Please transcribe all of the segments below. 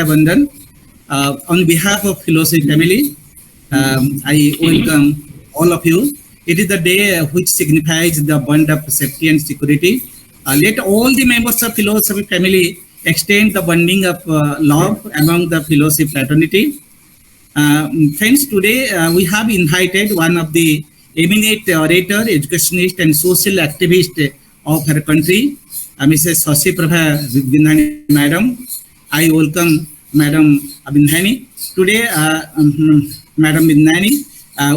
Bandhan. On behalf of Philosophy family, I welcome all of you. It is the day which signifies the bond of safety and security. Let all the members of Philosophy family extend the bonding of love among the Philosophy fraternity. Friends, today we have invited one of the eminent orator, educationist and social activist of our country, Mrs. Shashi Prabha Bindhani Madam. I welcome Madam Bindhani. Today, Madam Bindhani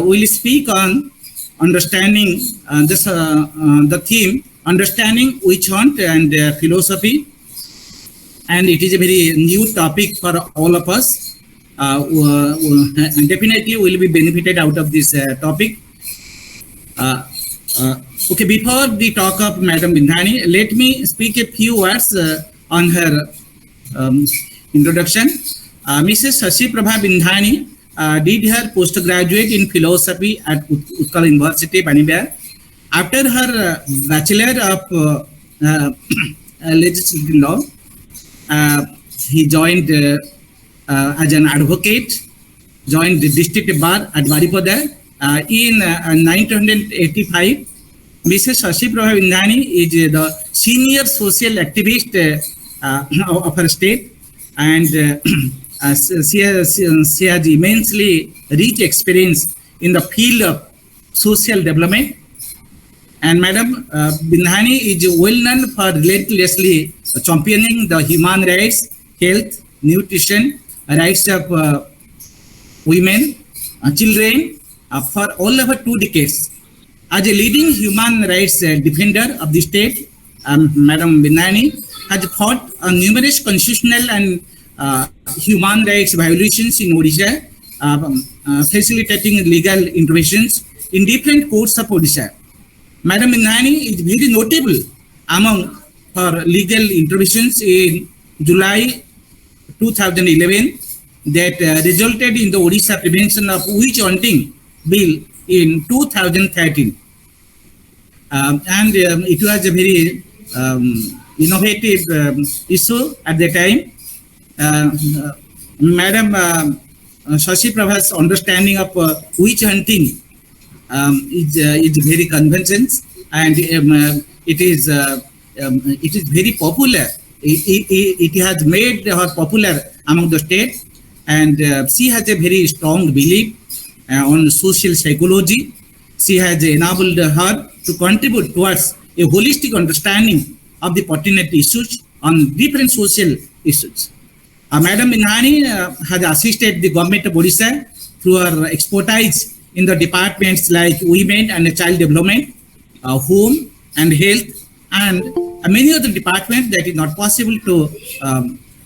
will speak on understanding the theme, understanding witch hunt and philosophy. And it is a very new topic for all of us. Definitely will be benefited out of this topic. Okay, before the talk of Madam Bindhani, let me speak a few words on her introduction. Mrs. Shashi Prabha Bindhani did her postgraduate in philosophy at Utkal University, Banibar. After her Bachelor of Legislative Law, he joined as an advocate, joined the district bar at Baripada. In 1985, Mrs. Shashi Prabha Bindhani is the senior social activist of her state, and she has immensely rich experience in the field of social development. And Madam Bindhani is well known for relentlessly championing the human rights, health, nutrition, rights of women, children for all over 2 decades. As a leading human rights defender of the state, Madam Bindhani has fought on numerous constitutional and human rights violations in Odisha, facilitating legal interventions in different courts of Odisha. Madam Bindhani is very notable among her legal interventions in July 2011 that resulted in the Odisha Prevention of Witch Hunting Bill in 2013. And it was a very innovative issue at the time. Madam Shashi Prabha's understanding of witch hunting is very convenient, and it is very popular. It has made her popular among the state, and she has a very strong belief on social psychology. She has enabled her to contribute towards a holistic understanding of the pertinent issues on different social issues. Madam Bindhani has assisted the government of Odisha through her expertise in the departments like women and child development, home and health, and many other departments that is not possible to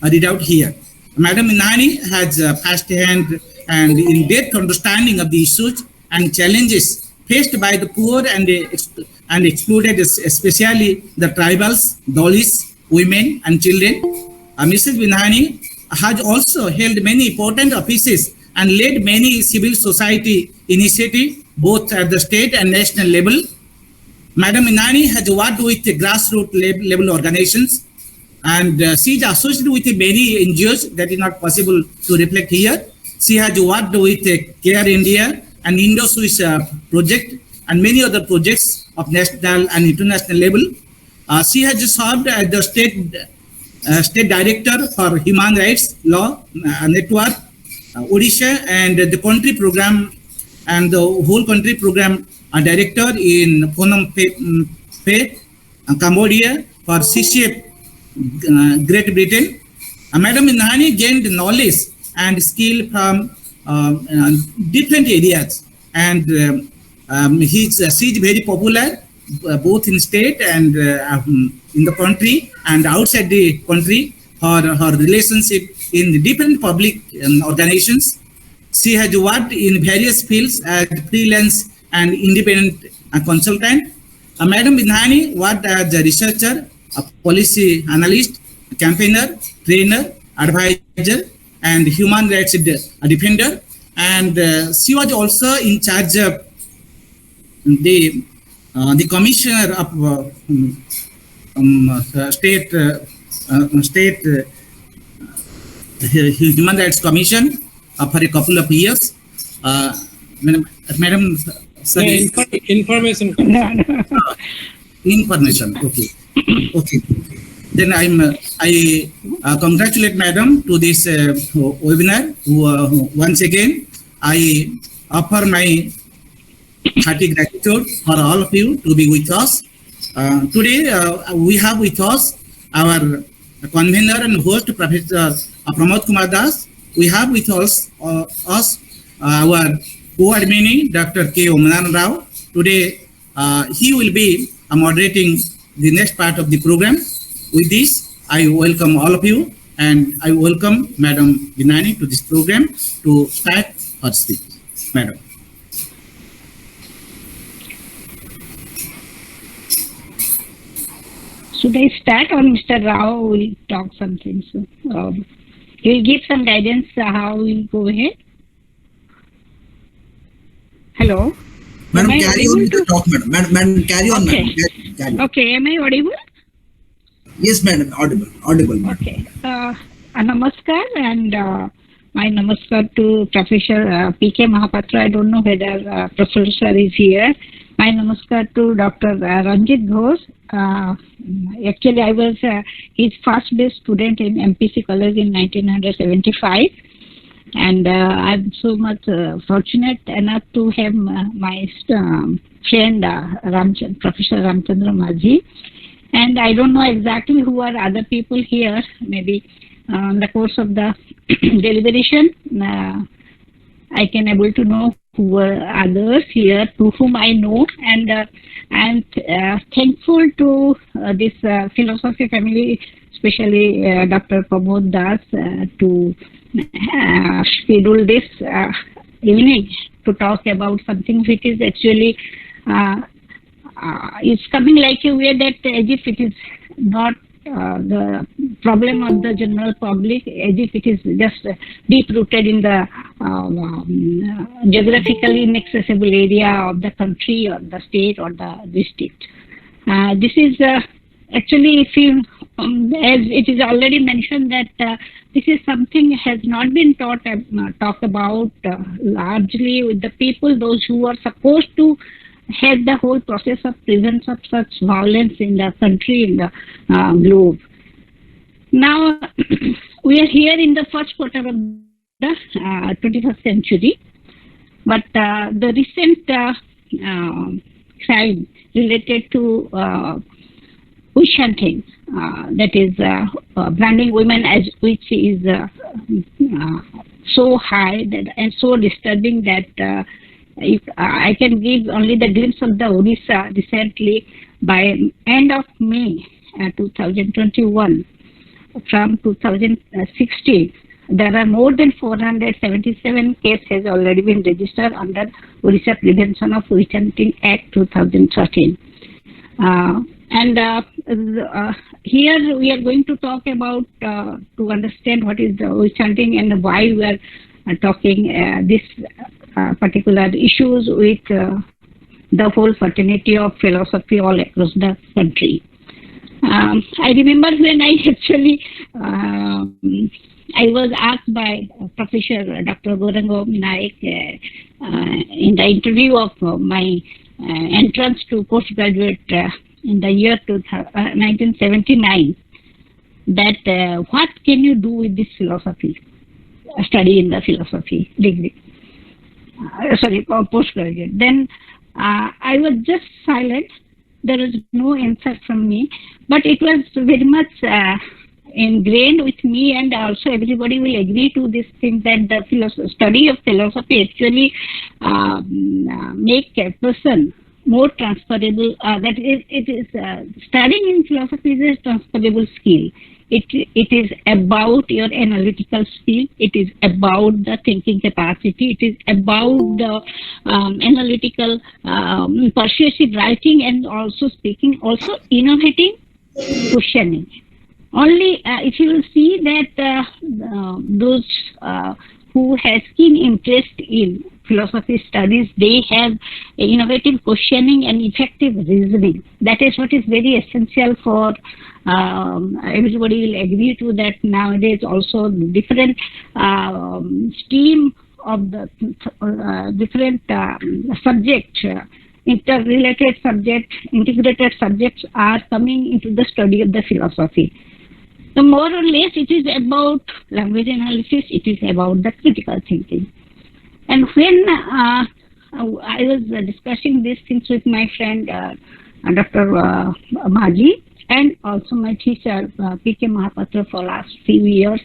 read out here. Madam Bindhani has first-hand and in-depth understanding of the issues and challenges faced by the poor and excluded, especially the tribals, Dalits, women and children. Mrs. Bindhani has also held many important offices and led many civil society initiatives both at the state and national level. Madam Bindhani has worked with grassroots level organizations, and she is associated with many NGOs that is not possible to reflect here. She has worked with Care India and Indo-Swiss project and many other projects of national and international level. She has served as the state director for Human Rights Law Network, Odisha, and the country program and the whole country program director in Phnom Penh, Cambodia for CCF, Great Britain. Madam Bindhani gained knowledge and skill from different areas, and she is very popular both in state and in the country and outside the country for her relationship in the different public organizations. She has worked in various fields as freelance and independent consultant. Madam Bindhani worked as a researcher, a policy analyst, campaigner, trainer, advisor, and human rights defender. And she was also in charge of the commissioner of state Human Rights Commission for a couple of years. Madam, sorry. Information. Information. Okay. Okay. Then I congratulate Madam to this webinar. Once again, I offer my hearty gratitude for all of you to be with us. Today, we have with us our convener and host, Professor Pramod Kumar Das. We have with us our co-admin, Dr. K. Omanan Rao. Today, he will be moderating the next part of the program. With this, I welcome all of you, and I welcome Madam Binani to this program to start her speech. Madam. Should I start, or Mr. Rao will talk something? So, he will give some guidance how we'll go ahead. Hello. Madam, carry on with the talk, madam. Madam, carry on, okay. madam. Carry on. Okay, am I audible? Yes, madam, audible, madam. Okay. Namaskar, and my namaskar to Professor P.K. Mahapatra. I don't know whether Professor is here. My namaskar to Dr. Ranjit Ghosh. Actually, I was his first best student in MPC College in 1975. And I'm so much fortunate enough to have my friend Professor Ramchandra Majhi. And I don't know exactly who are other people here. Maybe in the course of the deliberation, I can able to know who are others here to whom I know. And I'm thankful to this philosophy family, especially Dr. Pramod Das, to schedule this evening to talk about something which is actually it's coming like a way that as if it is not the problem of the general public, as if it is just deep rooted in the geographically inaccessible area of the country or the state or the district. This is actually, if you, as it is already mentioned, that this is something has not been talked about largely with the people, those who are supposed to have the whole process of prevention of such violence in the country, in the globe. Now, we are here in the first quarter of the 21st century, but the recent crime related to witch hunting, that is branding women as which is so high that, and so disturbing that if I can give only the glimpse of the Odisha recently by end of May 2021. From 2016, there are more than 477 cases has already been registered under Odisha Prevention of Witch Hunting Act 2013. Here we are going to talk about to understand what is the witch hunting and why we are talking this particular issues with the whole fraternity of philosophy all across the country. I remember when I actually I was asked by Professor Dr. Goranga Naik in the interview of my entrance to postgraduate in the year 1979 that what can you do with this philosophy, study in the philosophy degree, postgraduate. Then I was just silent. There was no answer from me, but it was very much ingrained with me, and also everybody will agree to this thing that the study of philosophy actually make a person more transferable. That it is studying in philosophy is a transferable skill. It is about your analytical skill. It is about the thinking capacity. It is about the analytical, persuasive writing, and also speaking, also innovating, questioning. Only if you will see that those who has keen interest in philosophy studies, they have innovative questioning and effective reasoning. That is what is very essential for everybody will agree to that nowadays. Also different stream of the different subject, interrelated subject, integrated subjects are coming into the study of the philosophy. So more or less it is about language analysis, it is about the critical thinking. And when I was discussing these things with my friend Dr. Maji and also my teacher P.K. Mahapatra for last few years,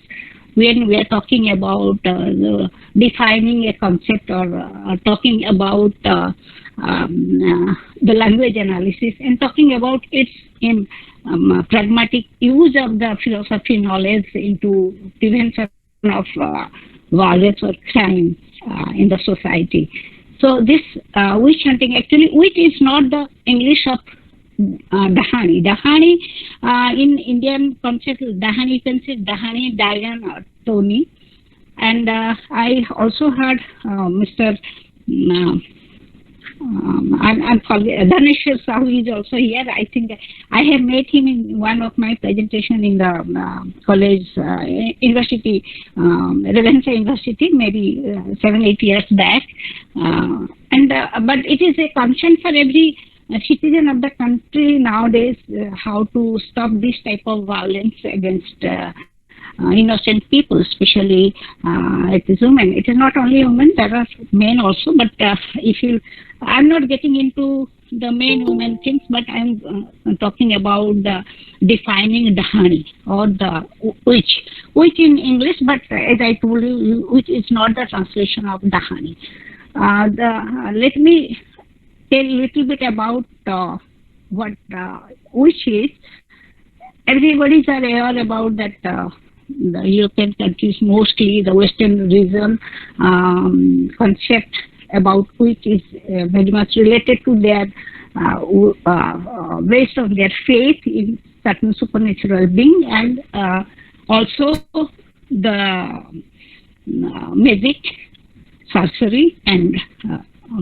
when we are talking about defining a concept or talking about the language analysis and talking about its pragmatic use of the philosophy knowledge into prevention of violence or crime in the society. So this witch hunting, actually witch is not the English of Dahani. Dahani in Indian concept, Dahani you can say Dahani, Diane or Tony. And I also heard Mr. I'm Dhaneshwar Sahu is also here. I think I have met him in one of my presentation in the college, university, Ravensa University, maybe 7-8 years back. But it is a concern for every citizen of the country nowadays how to stop this type of violence against innocent people, especially it is women. It is not only women, there are men also, but I'm not getting into the men women things, but I'm talking about the defining Dahani or the witch in English, but as I told you, which is not the translation of Dahani. Let me tell a little bit about what witch is. Everybody is aware about that. The European countries, mostly the Western region, concept about which is very much related to their based on their faith in certain supernatural being and also the magic, sorcery and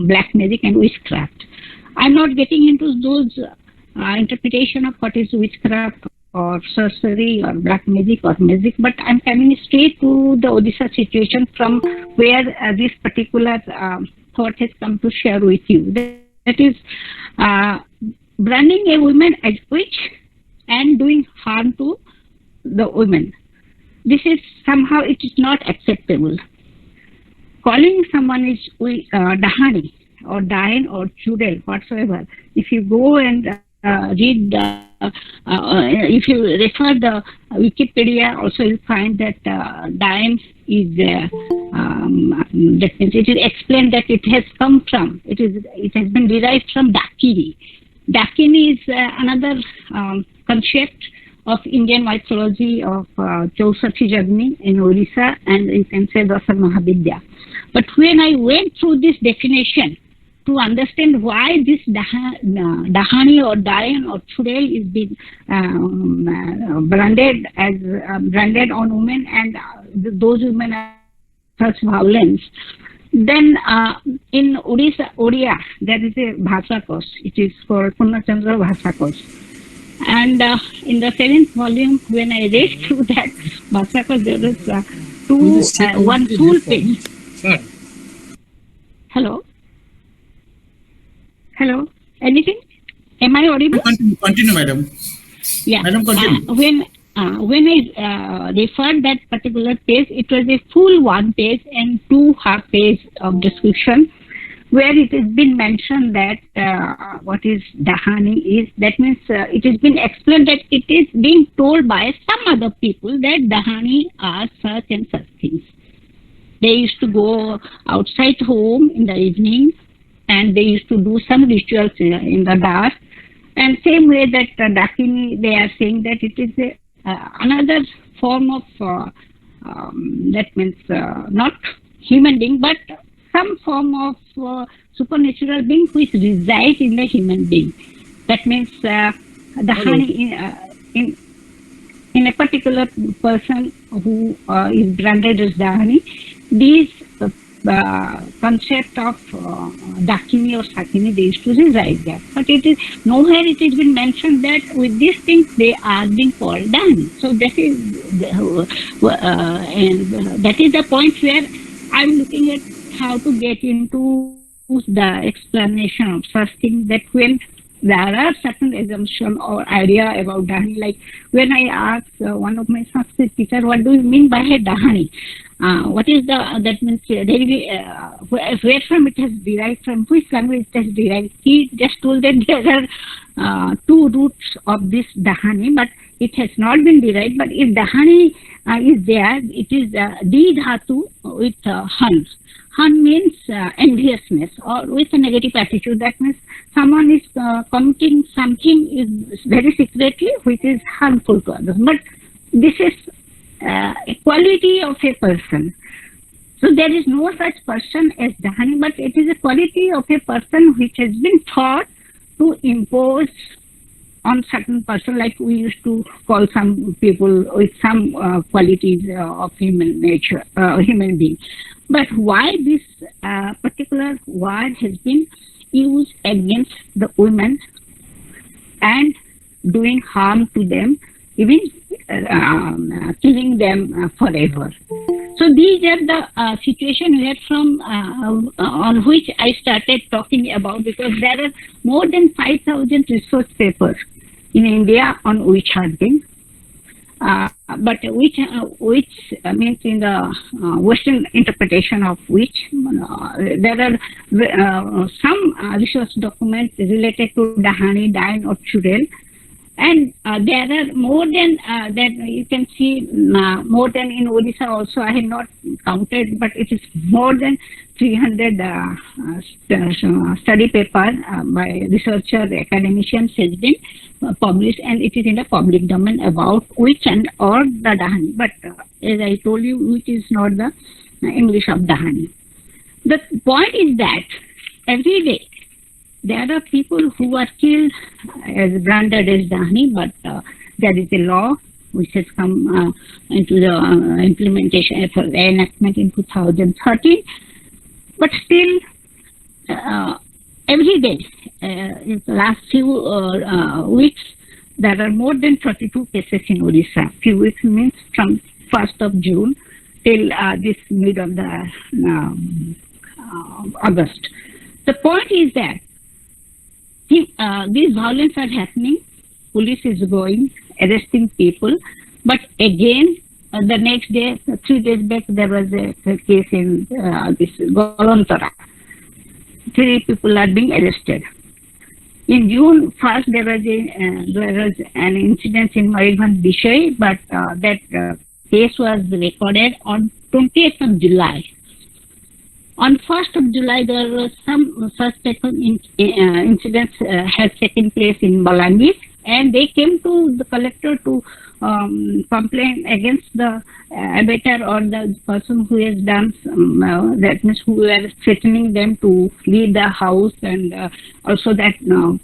black magic and witchcraft. I'm not getting into those interpretation of what is witchcraft or sorcery or black magic or magic, but I'm coming straight to the Odisha situation from where this particular thought has come to share with you. That is branding a woman as witch and doing harm to the women. This is somehow it is not acceptable. Calling someone is Dahani or Diane or Chudel, whatsoever. If you go and read if you refer the Wikipedia, also you find that Diane is that means it is explained that it has come from it has been derived from Dakini. Dakini is another concept of Indian mythology of Chausathi Jagni in Orissa, and you can say Dasa Mahavidya. But when I went through this definition to understand why this Dahani or Diane or Chudel is being branded on women and those women are such violence, then in Odia there is a Bhasa Kosh. It is for Purnachandra Bhasa Kosh. And in the 7th volume, when I read through that Bhasa Kosh, there was one full page. Hello? Hello? Anything? Am I audible? Continue, madam. Yeah. Madam, continue. When I referred that particular page, it was a full 1 page and 2 half page of description, where it has been mentioned that what is Dahani is. That means it has been explained that it is being told by some other people that Dahani are such and such things. They used to go outside home in the evening and they used to do some rituals in the dark. And same way that Dakini, they are saying that it is another form of, that means not human being, but some form of supernatural being which resides in the human being. That means Dahani in a particular person who is branded as Dahani, these concept of Dakini or Sakini, they used to reside there. But it is nowhere it has been mentioned that with these things they are being called Dahani. So that is that is the point where I'm looking at how to get into the explanation of such things, that when there are certain assumption or idea about Dahani, like when I asked one of my Sanskrit teacher, what do you mean by a Dahani? What is that means where from it has derived, from which language it has derived? He just told that there are two roots of this Dahani, but it has not been derived. But if Dahani is there, it is D dhatu with Han. Han means enviousness or with a negative attitude. That means someone is committing something is very secretly, which is harmful to others. But this is a quality of a person. So there is no such person as Dahani, but it is a quality of a person which has been thought to impose on certain person, like we used to call some people with some qualities of human nature, human being. But why this particular word has been used against the women and doing harm to them, even killing them forever? So these are the situation where from on which I started talking about, because there are more than 5,000 research papers in India on witch hunting. But which means in the Western interpretation of witch, there are some research documents related to Dahani, Dain or Churel, and there are more than that. You can see more than in Odisha also. I have not counted, but it is more than 300 study paper by researcher academicians has been published, and it is in the public domain about witch and or the Dahani. But as I told you, witch is not the English of Dahani. The point is that every day there are people who are killed as branded as Dahani, but there is a law which has come into the implementation for the enactment in 2013. But still, every day, in the last few weeks, there are more than 32 cases in Odisha. Few weeks means from 1st of June till this mid of the August. The point is that these violence are happening, police is going, arresting people, but again, the next day, 3 days back, there was a case in this Golontara. 3 people are being arrested. In June 1st, there was an incident in Mayurbhanj Bishay, but that case was recorded on 20th of July. On 1st of July, there was some suspect incidents has taken place in Balangir, and they came to the collector to complain against the abator or the person who has done that means who were threatening them to leave the house, and also that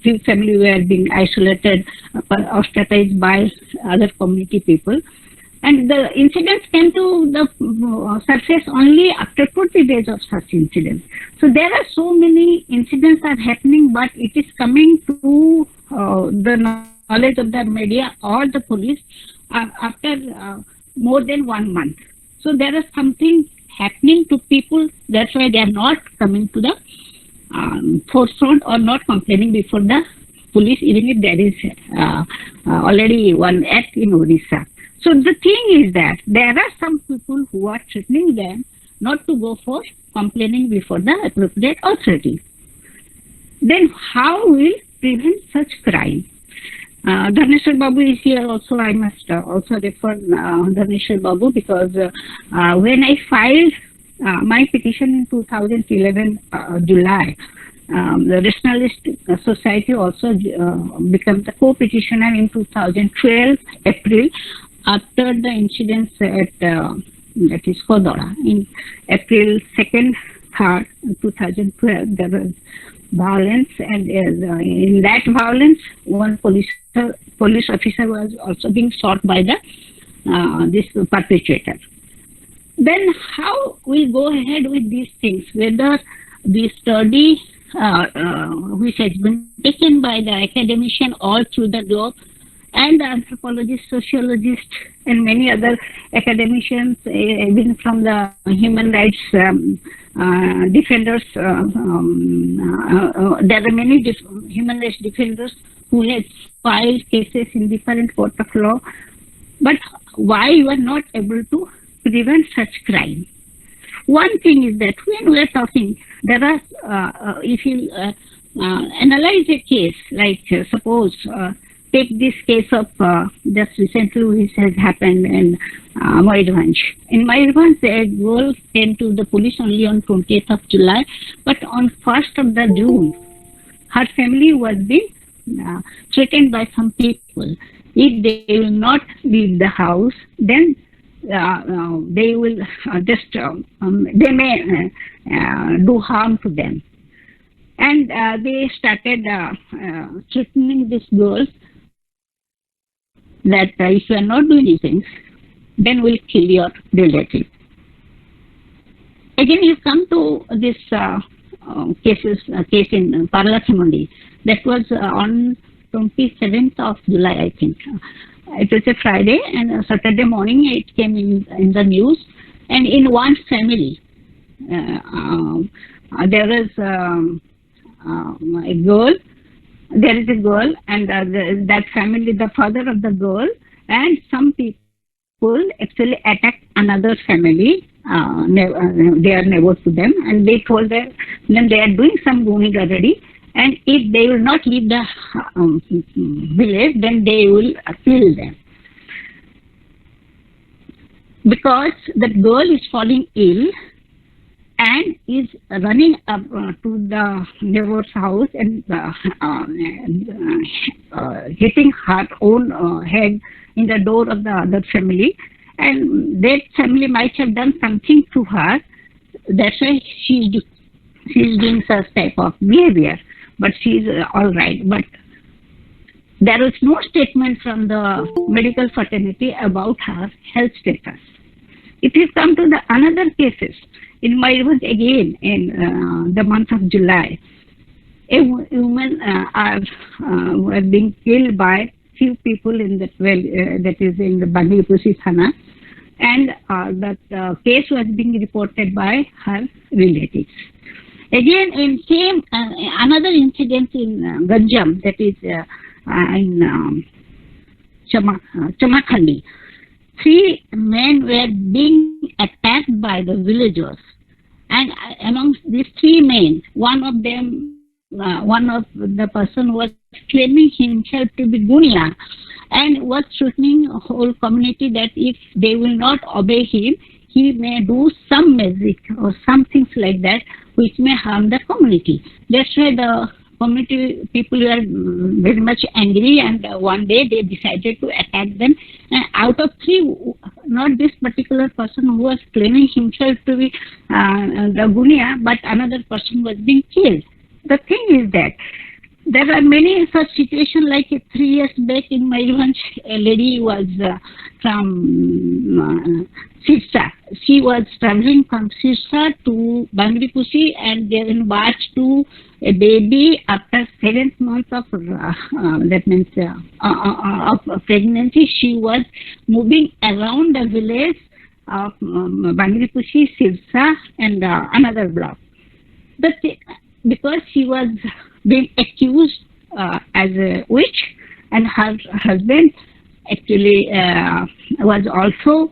few families were being isolated, ostracized by other community people. And the incidents came to the surface only after 20 days of such incidents. So there are so many incidents are happening, but it is coming to the knowledge of the media or the police after more than 1 month. So there is something happening to people. That's why they are not coming to the forefront or not complaining before the police, even if there is already one act in Odisha. So the thing is that there are some people who are threatening them not to go for complaining before the appropriate authority. Then how will prevent such crime? Dhaneshwar Babu is here also. I must also refer Dhaneshwar Babu, because when I filed my petition in 2011 July, the Rationalist Society also became the co-petitioner in 2012 April, after the incidents at that is Kodara. In April 2nd, 3rd, 2012, there was violence, and in that violence, one police officer was also being shot by the this perpetrator. then how we'll go ahead with these things? Whether the study which has been taken by the academician all through the globe and the anthropologists, sociologists, and many other academicians, even from the human rights defenders. There are many human rights defenders who have filed cases in different courts of law. But why you are not able to prevent such crime? One thing is that when we are talking, there are, if you analyze a case, like suppose, take this case of just recently which has happened in Mayurbhanj. In Mayurbhanj, a girl came to the police only on 20th of July, but on 1st of the June, her family was being threatened by some people. If they will not leave the house, then they will they may do harm to them. And they started threatening this girl that if you are not doing these things, then we'll kill your relative. Again, you come to this case in Parlathamundi. That was on 27th of July, I think. It was a Friday, and Saturday morning it came in the news. And in one family, there is a girl. There is a girl, and that family, the father of the girl, and some people actually attacked another family. They are neighbors to them, and they told them then they are doing some guni already. And if they will not leave the village, then they will kill them. Because the girl is falling ill and is running up to the neighbor's house and hitting her own head in the door of the other family. And that family might have done something to her. That's why she's doing such type of behavior. But she's all right. But there was no statement from the medical fraternity about her health status. If you come to the another cases, in Mayurbhanj again in the month of July, a woman was being killed by few people in that that is in the Bangladeshi Thana, and that case was being reported by her relatives. Again, in same another incident in Ganjam, that is in Chamakhandi. 3 men were being attacked by the villagers, and amongst these 3 men, one of the person was claiming himself to be Gunia, and was threatening the whole community that if they will not obey him, he may do some magic or some things like that which may harm the community. That's why the community people were very much angry, and one day they decided to attack them. And out of 3, not this particular person who was claiming himself to be the Gunia, but another person was being killed. The thing is that there are many such situations, like 3 years back in Mayurbhanj, a lady was from Sirsa. She was traveling from Sirsa to Bangladeshi, and given birth to a baby after 7th month of that means of pregnancy. She was moving around the village of Bangladeshi, Sirsa, and another block. But because she was being accused as a witch, and her husband actually was also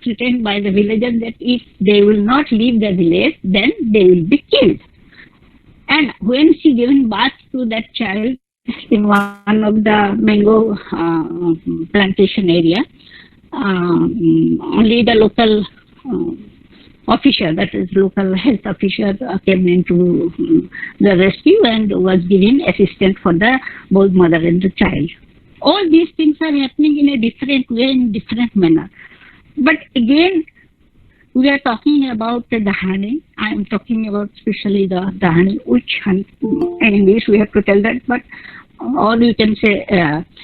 threatened by the villagers that if they will not leave the village, then they will be killed. And when she given birth to that child in one of the mango plantation area, only the local officer, that is local health officer, came into the rescue and was giving assistance for the both mother and the child. All these things are happening in a different way, in different manner. But again, we are talking about the Dahani. I am talking about especially the Dahani witch hunt. In English, we have to tell that, but or you can say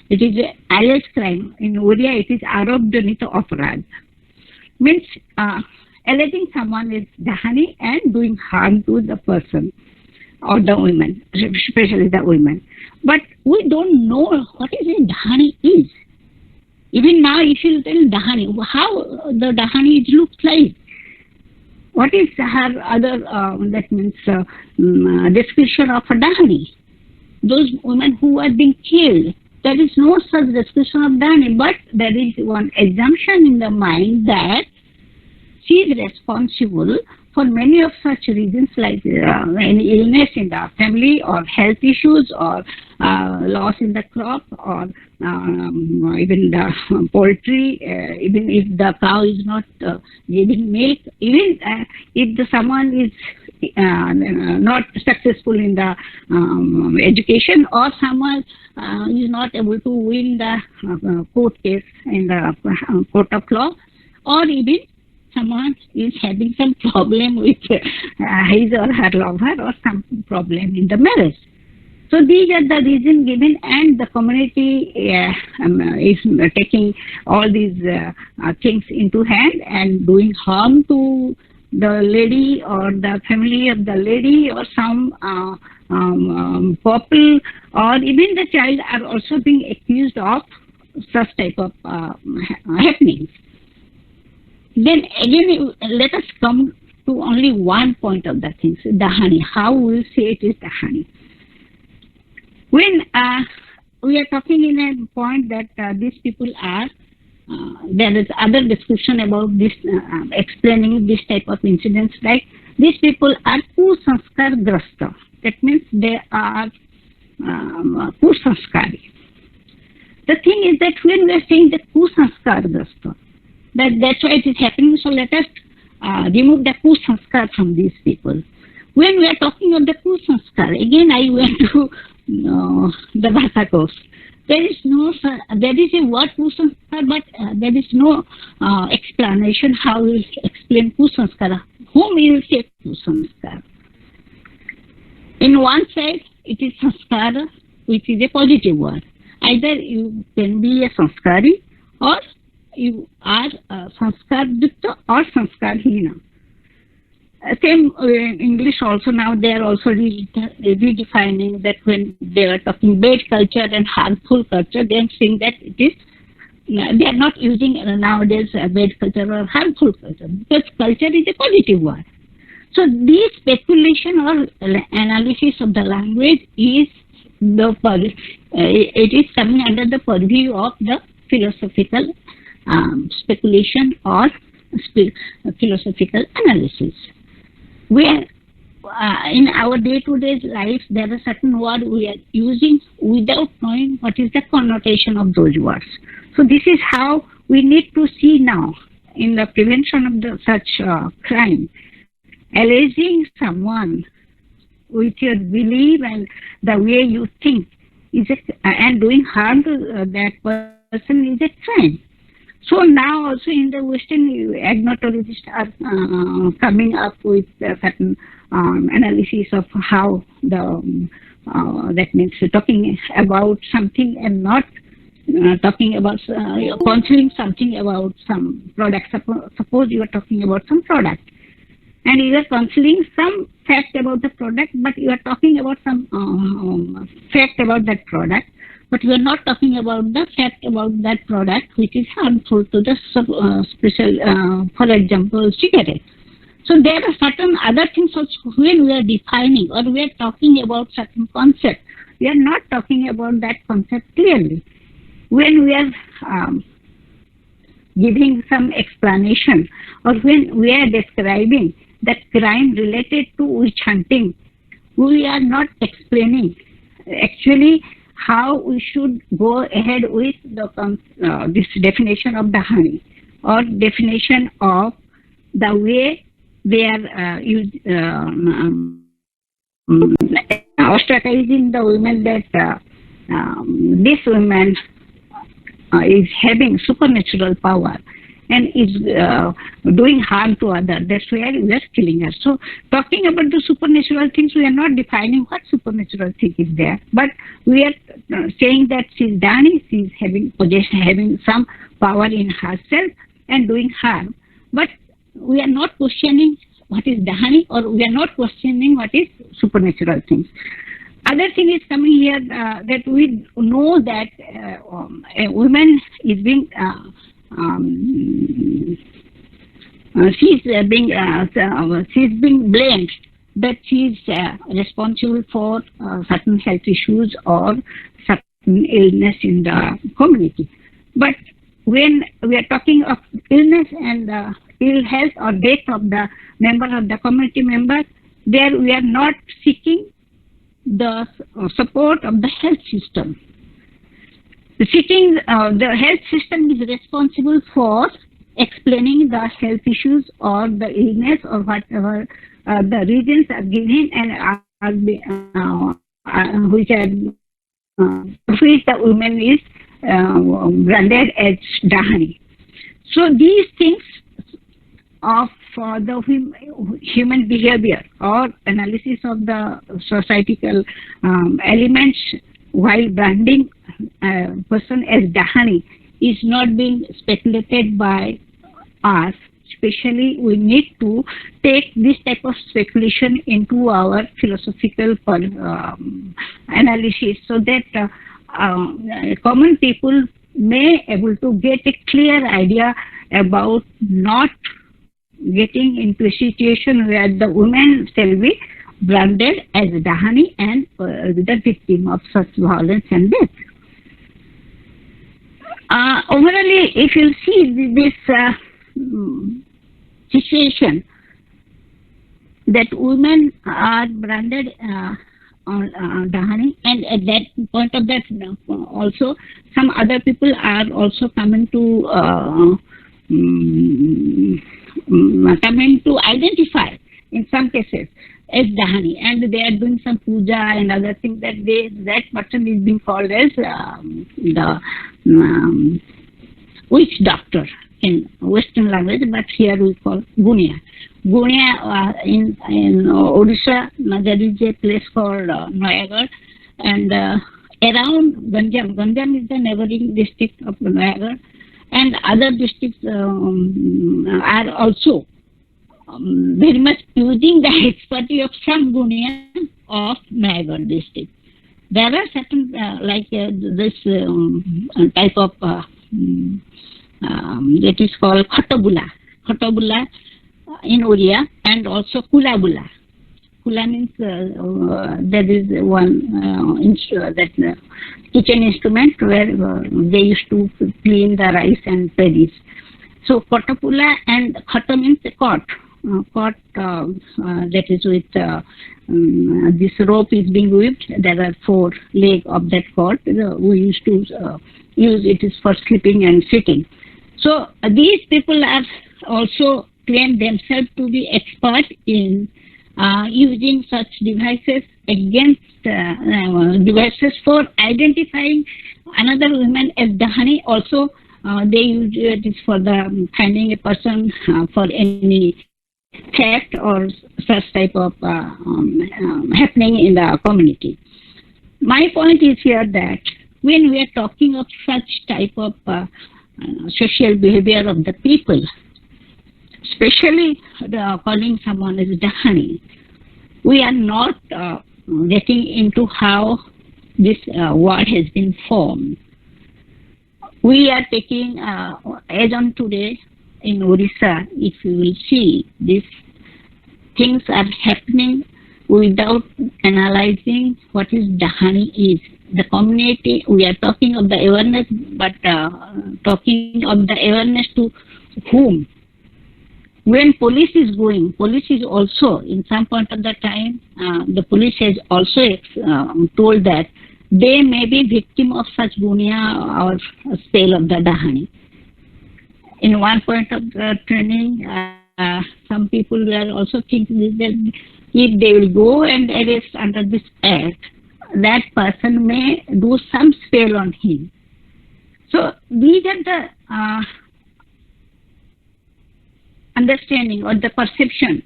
it is a alleged crime. In Oriya, it is Arab Janita Aparad. Means alleging someone is Dahani and doing harm to the person or the women, especially the women. But we don't know what is a Dahani is. Even now, if you tell Dahani, how the Dahani looks like, what is her other, that means description of a Dahani? Those women who are being killed, there is no such description of Dahani, but there is one assumption in the mind that she is responsible for many of such reasons, like any illness in the family or health issues or loss in the crop or even the poultry, even if the cow is not giving milk, even if someone is not successful in the education, or someone is not able to win the court case in the court of law, or even someone is having some problem with his or her lover or some problem in the marriage. So these are the reasons given, and the community is taking all these things into hand and doing harm to the lady or the family of the lady or some couple, or even the child are also being accused of such type of happenings. Then again, let us come to only one point of the things, Dahani. How we will say it is Dahani? When we are talking in a point that these people are, there is other discussion about this, explaining this type of incidents, like these people are kusanskar grasta. That means they are kusanskari. The thing is that when we are saying the kusanskar grasta, that's why it is happening. So let us remove the kusanskar from these people. When we are talking of the kusanskar, again I went to the Bhasa course. There is a word kusanskar, but there is no explanation how we will explain kusanskar. Whom we will say kusanskar? In one side, it is sanskara, which is a positive word. Either you can be a sanskari, or you are sanskardutta or sanskarhina. Same in English also, now they are also redefining that. When they are talking bad culture and harmful culture, they are saying that it is, they are not using nowadays bad culture or harmful culture, because culture is a positive word. So this speculation or analysis of the language is it is coming under the purview of the philosophical speculation or philosophical analysis. Where in our day-to-day life, there are certain words we are using without knowing what is the connotation of those words. So this is how we need to see now in the prevention of such crime. Alleging someone with your belief and the way you think is and doing harm to that person is a crime. So now also in the Western, agnotologists are coming up with certain analysis of how that means talking about something and not talking about counseling something about some product. Suppose you are talking about some product, and you are counseling some fact about the product, but you are talking about some fact about that product, but we are not talking about the fact about that product which is harmful to the special, for example, cigarette. So there are certain other things also when we are defining or we are talking about certain concept. We are not talking about that concept clearly. When we are giving some explanation, or when we are describing that crime related to witch hunting, we are not explaining actually how we should go ahead with this definition of Dahani, or definition of the way they are ostracizing the women, that this woman is having supernatural power and is doing harm to others. That's why we are killing her. So talking about the supernatural things, we are not defining what supernatural thing is there, but we are saying that she's Dahani, she's having some power in herself and doing harm. But we are not questioning what is Dahani, or we are not questioning what is supernatural things. Other thing is coming here that we know that a woman is being she's being blamed that she's responsible for certain health issues or certain illness in the community. But when we are talking of illness and ill health or death of the member of the community member, there we are not seeking the support of the health system. The health system is responsible for explaining the health issues or the illness or whatever the reasons are given and which the woman is branded as Dahani. So these things of the human behavior or analysis of the societal elements while branding a person as Dahani is not being speculated by us. Especially, we need to take this type of speculation into our philosophical analysis, so that common people may able to get a clear idea about not getting into a situation where the woman shall be branded as Dahani and the victim of such violence and death. Overall, if you see this situation that women are branded on Dahani, and at that point of that also some other people are also coming to identify in some cases as Dahani, and they are doing some puja and other things, that that person is being called as the witch doctor in Western language, but here we call Gunia. Gunia in Odisha, there is a place called Noyagarh, and around Ganjam. Ganjam is the neighboring district of Noyagarh, and other districts are also very much using the expertise of some Gunia of Noyagarh district. There are certain this type of that is called Khotobula in Oriya, and also Kulabula. Kula means there is one kitchen instrument where they used to clean the rice and paddies. So Khotopula and Khoto means cot. Cot that is with this rope is being weaved. There are 4 legs of that cot. We used to use it is for sleeping and sitting. So these people are also claim themselves to be expert in using such devices against devices for identifying another woman as Dahani. Also, they use it for the finding a person for any theft or such type of happening in the community. My point is here that when we are talking of such type of social behavior of the people, especially calling someone as Dahani, we are not getting into how this word has been formed. We are taking, as on today in Orissa, if you will see, these things are happening without analyzing what is Dahani is. The community, we are talking of the awareness, but talking of the awareness to whom? When police is going, police is also, in some point of the time, the police has also told that they may be victim of such gunya or spell of the Dahani. In one point of the training, some people were also thinking that if they will go and arrest under this act, that person may do some spell on him. So these are the understanding or the perception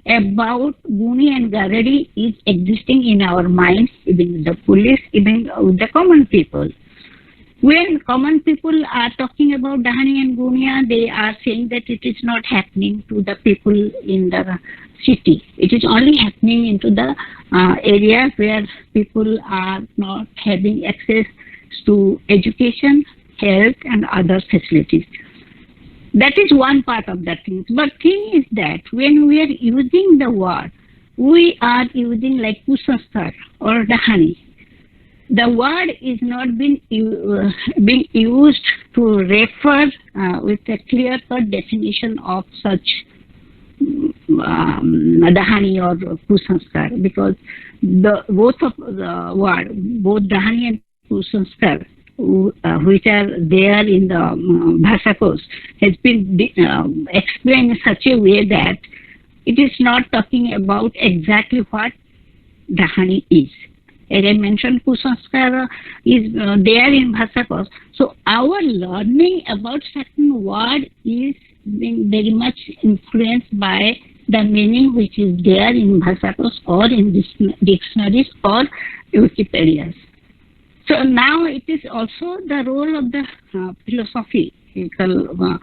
about Guni and Garadi is existing in our minds, even the police, even the common people. When common people are talking about Dahani and Gunia, they are saying that it is not happening to the people in the city. It is only happening into the areas where people are not having access to education, health, and other facilities. That is one part of the thing. But thing is that when we are using the word, we are using like Kusanskar or Dahani. The word is not being used to refer with a clear-cut definition of such Dahani or Kusanskar, because both of the word, both Dahani and Kusanskar, which are there in the Bhasakos, has been explained in such a way that it is not talking about exactly what Dahani is. As I mentioned, Kusanskar is there in Bhasakos. So our learning about certain word is being very much influenced by the meaning which is there in Bhasakos or in dictionaries or Wikipedias. So now it is also the role of the philosophical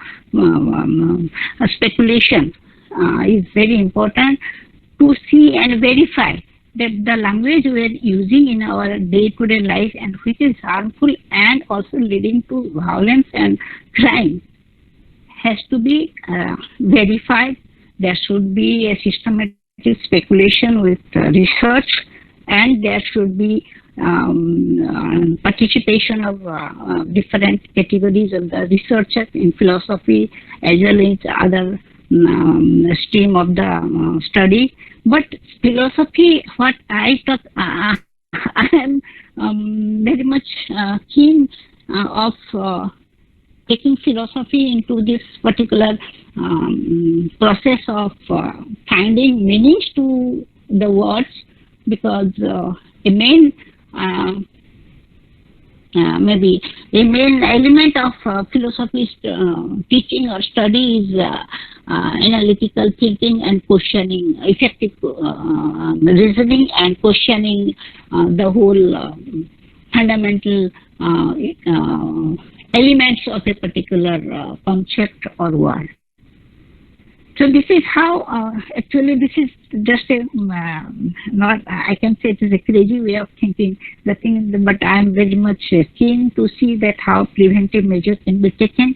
speculation is very important to see and verify that the language we are using in our day-to-day life and which is harmful and also leading to violence and crime has to be verified. There should be a systematic speculation with research, and there should be participation of different categories of the researchers in philosophy as well as other stream of the study. But philosophy, what I am very much keen of taking philosophy into this particular process of finding meanings to the words, because a main maybe a main element of philosophy teaching or study is analytical thinking and questioning, effective reasoning and questioning the whole fundamental elements of a particular concept or word. So this is how, actually this is just a, not, I can say it is a crazy way of thinking the thing, but I am very much keen to see that how preventive measures can be taken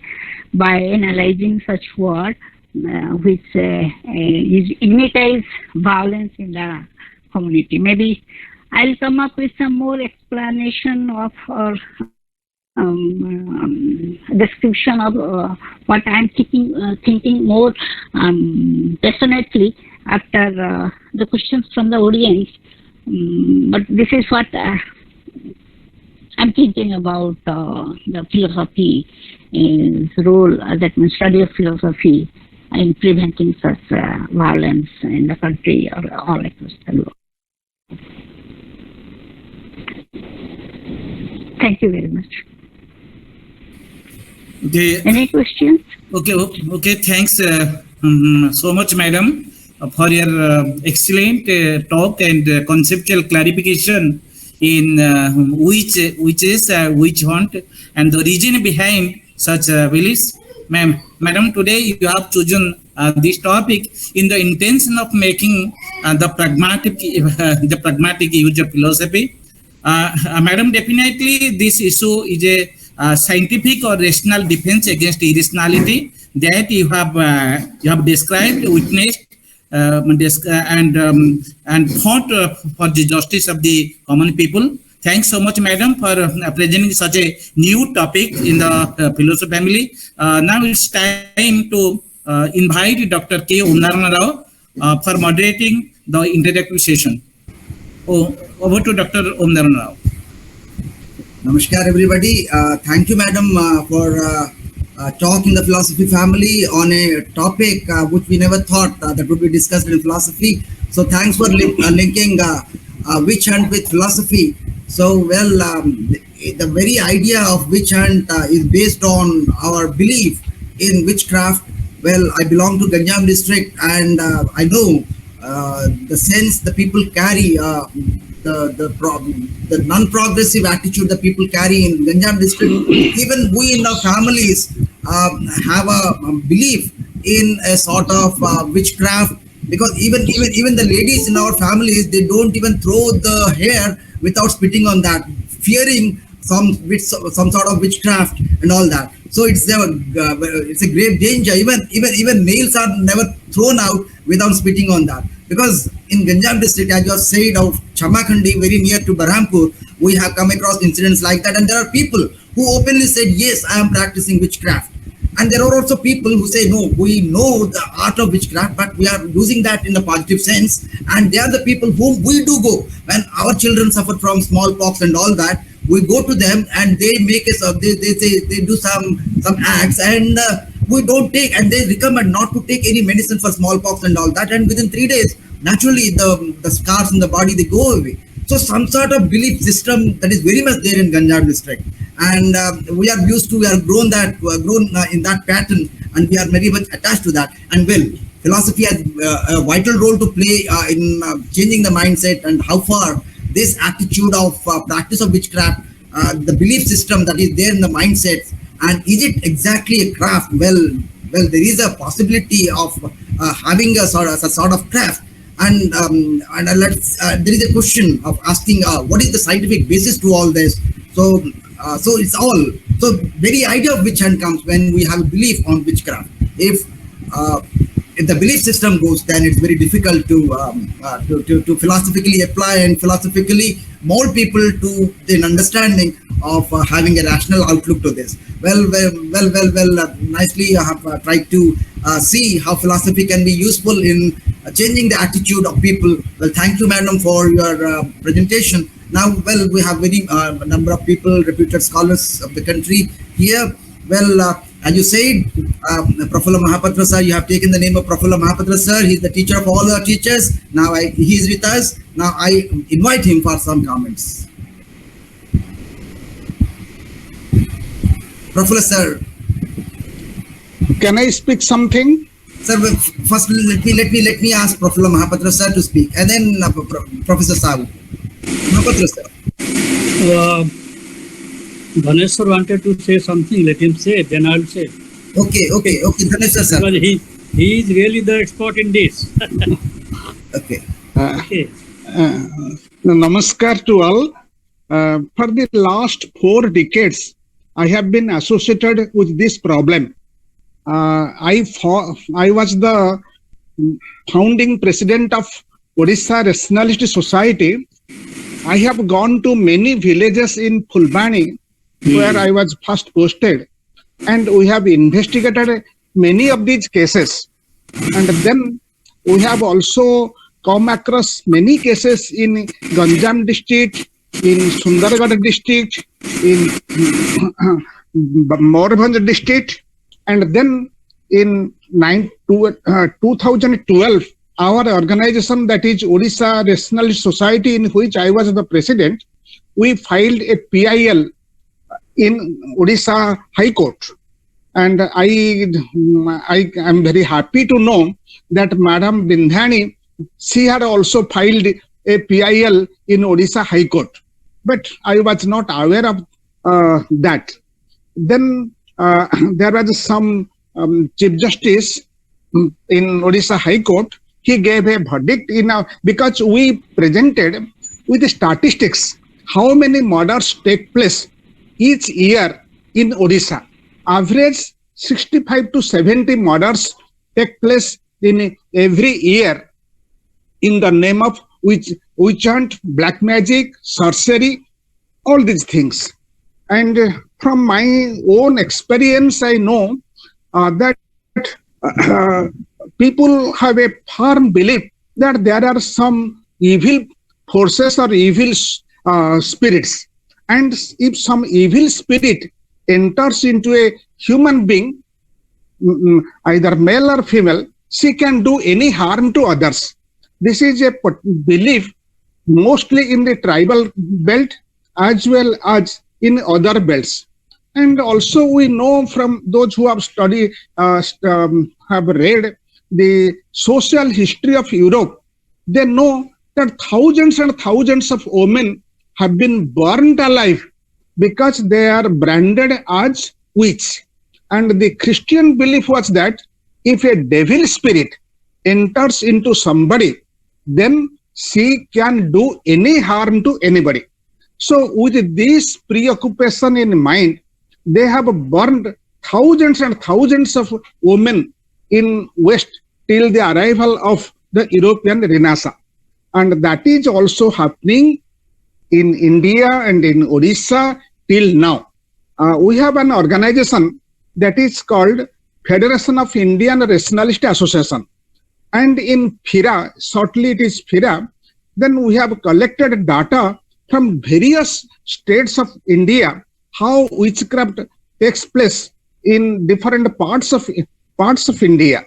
by analyzing such word which ignitize violence in the community. Maybe I'll come up with some more explanation of or description of what I'm thinking more passionately after the questions from the audience. But this is what I'm thinking about the philosophy's role, that means study of philosophy in preventing such violence in the country or all across the globe. Thank you very much. Okay. Any questions? Okay. Thanks so much, madam, for your excellent talk and conceptual clarification in which hunt and the reason behind such beliefs. Madam, today you have chosen this topic in the intention of making the pragmatic use of philosophy. Madam, definitely this issue is a scientific or rational defense against irrationality that you have described, witnessed, and fought for the justice of the common people. Thanks so much, madam, for presenting such a new topic in the philosophy family. Now it's time to invite Dr. K. Omnarana Rao for moderating the interactive session. Over to Dr. Omnarana Rao. Namaskar, everybody. Thank you, madam, for talk in the philosophy family on a topic which we never thought that would be discussed in philosophy. So thanks for linking witch hunt with philosophy. So, well, the very idea of witch hunt is based on our belief in witchcraft. Well, I belong to Ganjam district, and I know the sense the people carry, the non-progressive attitude that people carry in Ganjam district. Even we in our families have a belief in a sort of witchcraft, because even the ladies in our families, they don't even throw the hair without spitting on that, fearing some sort of witchcraft and all that. So it's a grave danger. Even nails are never thrown out without spitting on that. Because in Ganjam district, as you have said, of Chamakhandi, very near to Berhampur, we have come across incidents like that, and there are people who openly said, yes, I am practicing witchcraft. And there are also people who say, no, we know the art of witchcraft, but we are using that in a positive sense. And they are the people whom we do go. When our children suffer from smallpox and all that, we go to them and they make us, they do some acts, and we don't take, and they recommend not to take any medicine for smallpox and all that. And within 3 days, naturally, the scars in the body, they go away. So some sort of belief system that is very much there in Ganjam district, and we are grown in that pattern, and we are very much attached to that. And well, philosophy has a vital role to play in changing the mindset, and how far this attitude of practice of witchcraft, the belief system that is there in the mindset, and is it exactly a craft? Well, there is a possibility of having a sort of craft. And there is a question of asking what is the scientific basis to all this. So it's all, so very idea of witch hunt comes when we have a belief on witchcraft. If the belief system goes, then it's very difficult to philosophically apply and philosophically mold people to an understanding of having a rational outlook to this. Well, nicely I have tried to see how philosophy can be useful in changing the attitude of people. Well, thank you, madam, for your presentation. Now, well, we have very number of people, reputed scholars of the country here. Well, as you said, Prafulla Mahapatra sir, you have taken the name of Prafulla Mahapatra sir. He's the teacher of all our teachers. Now he is with us. Now I invite him for some comments. Prafulla sir. Can I speak something? Sir, first let me ask Prafulla Mahapatra sir to speak, and then Professor Sahu. Mahapatra sir. Dhaneshwar wanted to say something. Let him say. Then I will say. Okay. Dhaneshwar sir. Because he is really the expert in this. Okay. Okay. Namaskar to all. For the last 4 decades, I have been associated with this problem. I was the founding president of Odisha Rationalist Society. I have gone to many villages in Fulbani, where I was first posted, and we have investigated many of these cases. And then we have also come across many cases in Ganjam district, in Sundargarh district, in Morbhanj district, and then in 2012, our organization, that is Odisha Rationalist Society, in which I was the president, we filed a PIL in Odisha High Court. And I am very happy to know that Madam Bindhani, she had also filed a PIL in Odisha High Court. But I was not aware of that. Then there was some Chief Justice in Odisha High Court. He gave a verdict because we presented with the statistics how many murders take place each year in Odisha. Average 65 to 70 murders take place in every year in the name of witch hunt, black magic, sorcery, all these things. And from my own experience, I know that people have a firm belief that there are some evil forces or evil spirits. And if some evil spirit enters into a human being, either male or female, she can do any harm to others. This is a belief mostly in the tribal belt as well as in other belts. And also we know from those who have studied, have read the social history of Europe, they know that thousands and thousands of women have been burned alive because they are branded as witch. And the Christian belief was that if a devil spirit enters into somebody, then she can do any harm to anybody. So with this preoccupation in mind, they have burned thousands and thousands of women in West till the arrival of the European Renaissance. And that is also happening in India and in Odisha till now. We have an organization that is called Federation of Indian Rationalist Association. And in FIRA, shortly it is FIRA, then we have collected data from various states of India, how witchcraft takes place in different parts of India.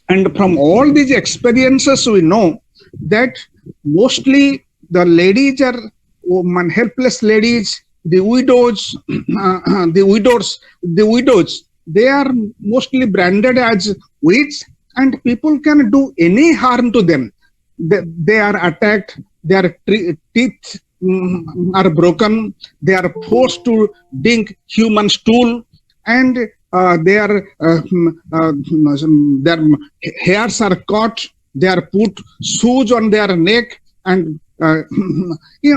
And from all these experiences, we know that mostly the ladies are helpless ladies, the widows, they are mostly branded as witch, and people can do any harm to them. They are attacked, their teeth are broken, they are forced to drink human stool, and their hairs are cut, they are put shoes on their neck, and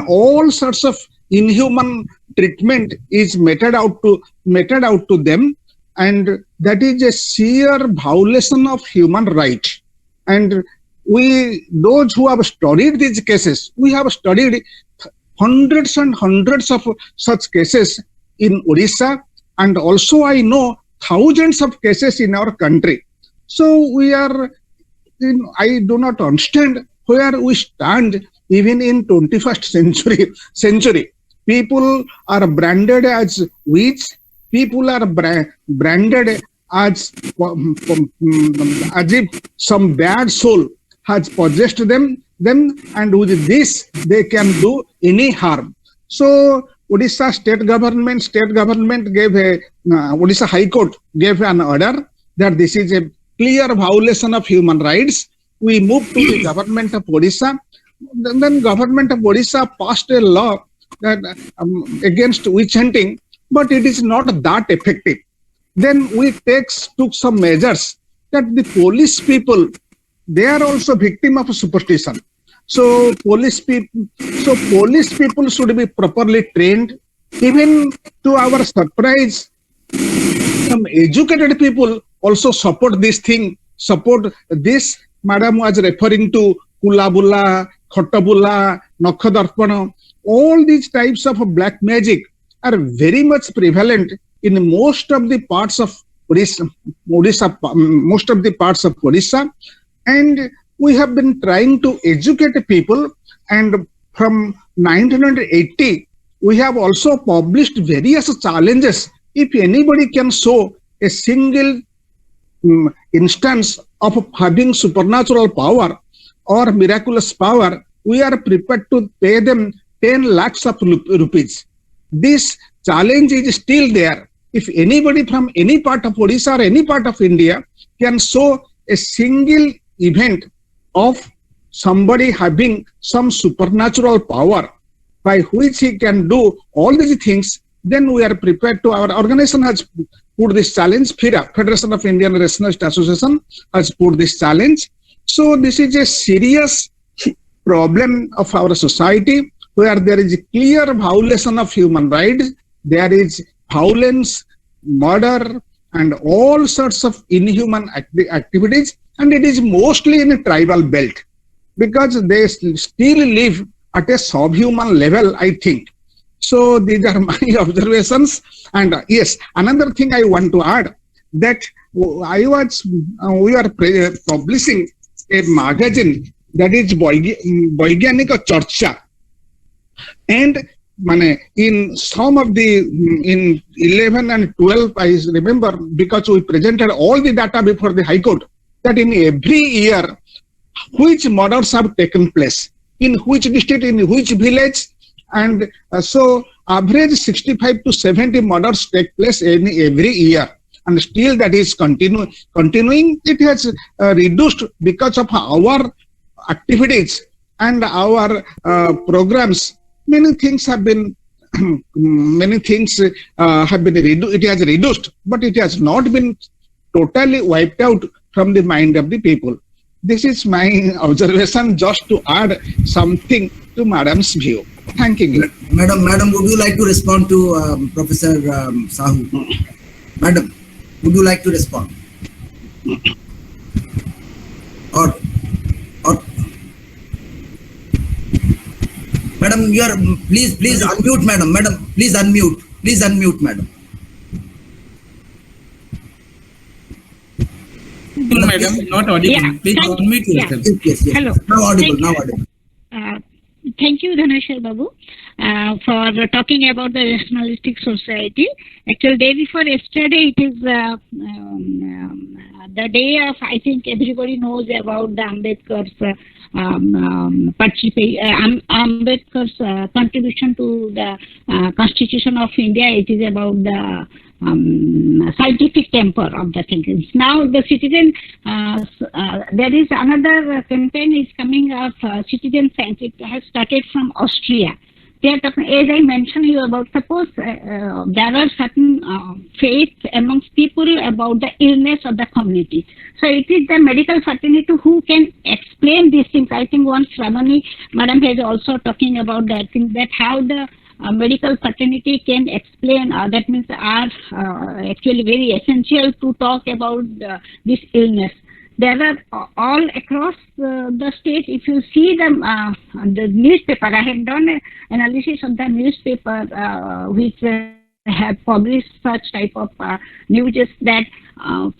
all sorts of inhuman treatment is meted out to them, and that is a sheer violation of human right. And those who have studied these cases, we have studied hundreds and hundreds of such cases in Odisha, and also I know thousands of cases in our country. So I do not understand where we stand even in 21st century. People are branded as witch, people are branded as if some bad soul has possessed them, and with this they can do any harm. So Odisha state government gave Odisha High Court gave an order that this is a clear violation of human rights. We moved to the government of Odisha. Then government of Odisha passed a law that against witch hunting, but it is not that effective. Then we took some measures that the police people, they are also victim of superstition. So police people should be properly trained. Even to our surprise, some educated people also support this thing. Support this. Madam was referring to Kulabula, Khotabula, Nakhadarpana. All these types of black magic are very much prevalent in most of the parts of Odisha, and we have been trying to educate people. And from 1980, we have also published various challenges. If anybody can show a single instance of having supernatural power or miraculous power, we are prepared to pay them 10 lakhs of rupees. This challenge is still there. If anybody from any part of Odisha or any part of India can show a single event of somebody having some supernatural power by which he can do all these things, then we are prepared to. Our organization has put this challenge. FIRA, Federation of Indian Rationalist Association, has put this challenge. So this is a serious problem of our society, where there is a clear violation of human rights. There is violence, murder, and all sorts of inhuman activities, and it is mostly in a tribal belt, because they still live at a subhuman level, I think. So these are my observations. And yes, another thing I want to add, that we are publishing a magazine that is Vaigyanika Charcha, and in some of in 11 and 12, I remember, because we presented all the data before the High Court, that in every year, which murders have taken place, in which district, in which village, and so average 65 to 70 murders take place in every year, and still that is continuing. It has reduced because of our activities and our programs, many things have been it has reduced, but it has not been totally wiped out from the mind of the people. This is my observation, just to add something to Madam's view. Thanking you. Madam, would you like to respond to Professor Sahu? Madam, would you like to respond? Or Madam, you are please unmute, madam. Madam, please unmute, madam. Madam, not audible. Yeah, Please unmute yourself. Yes. Hello. Now audible. Thank you, Dhanashwar Babu, for talking about the rationalistic society. Actually, day before yesterday, it is the day of, I think everybody knows about the Ambedkar's Ambedkar's contribution to the Constitution of India. It is about the scientific temper of the thinkers. Now the citizen, there is another campaign is coming of citizen science. It has started from Austria. They are talking, as I mentioned you about, suppose there are certain faith amongst people about the illness of the community. So it is the medical fraternity who can explain these things. I think once Ramani Madam has also talking about that thing, that how the medical fraternity can explain, that means are actually very essential to talk about this illness. There are all across the state, if you see the newspaper, I have done an analysis of the newspaper which have published such type of news that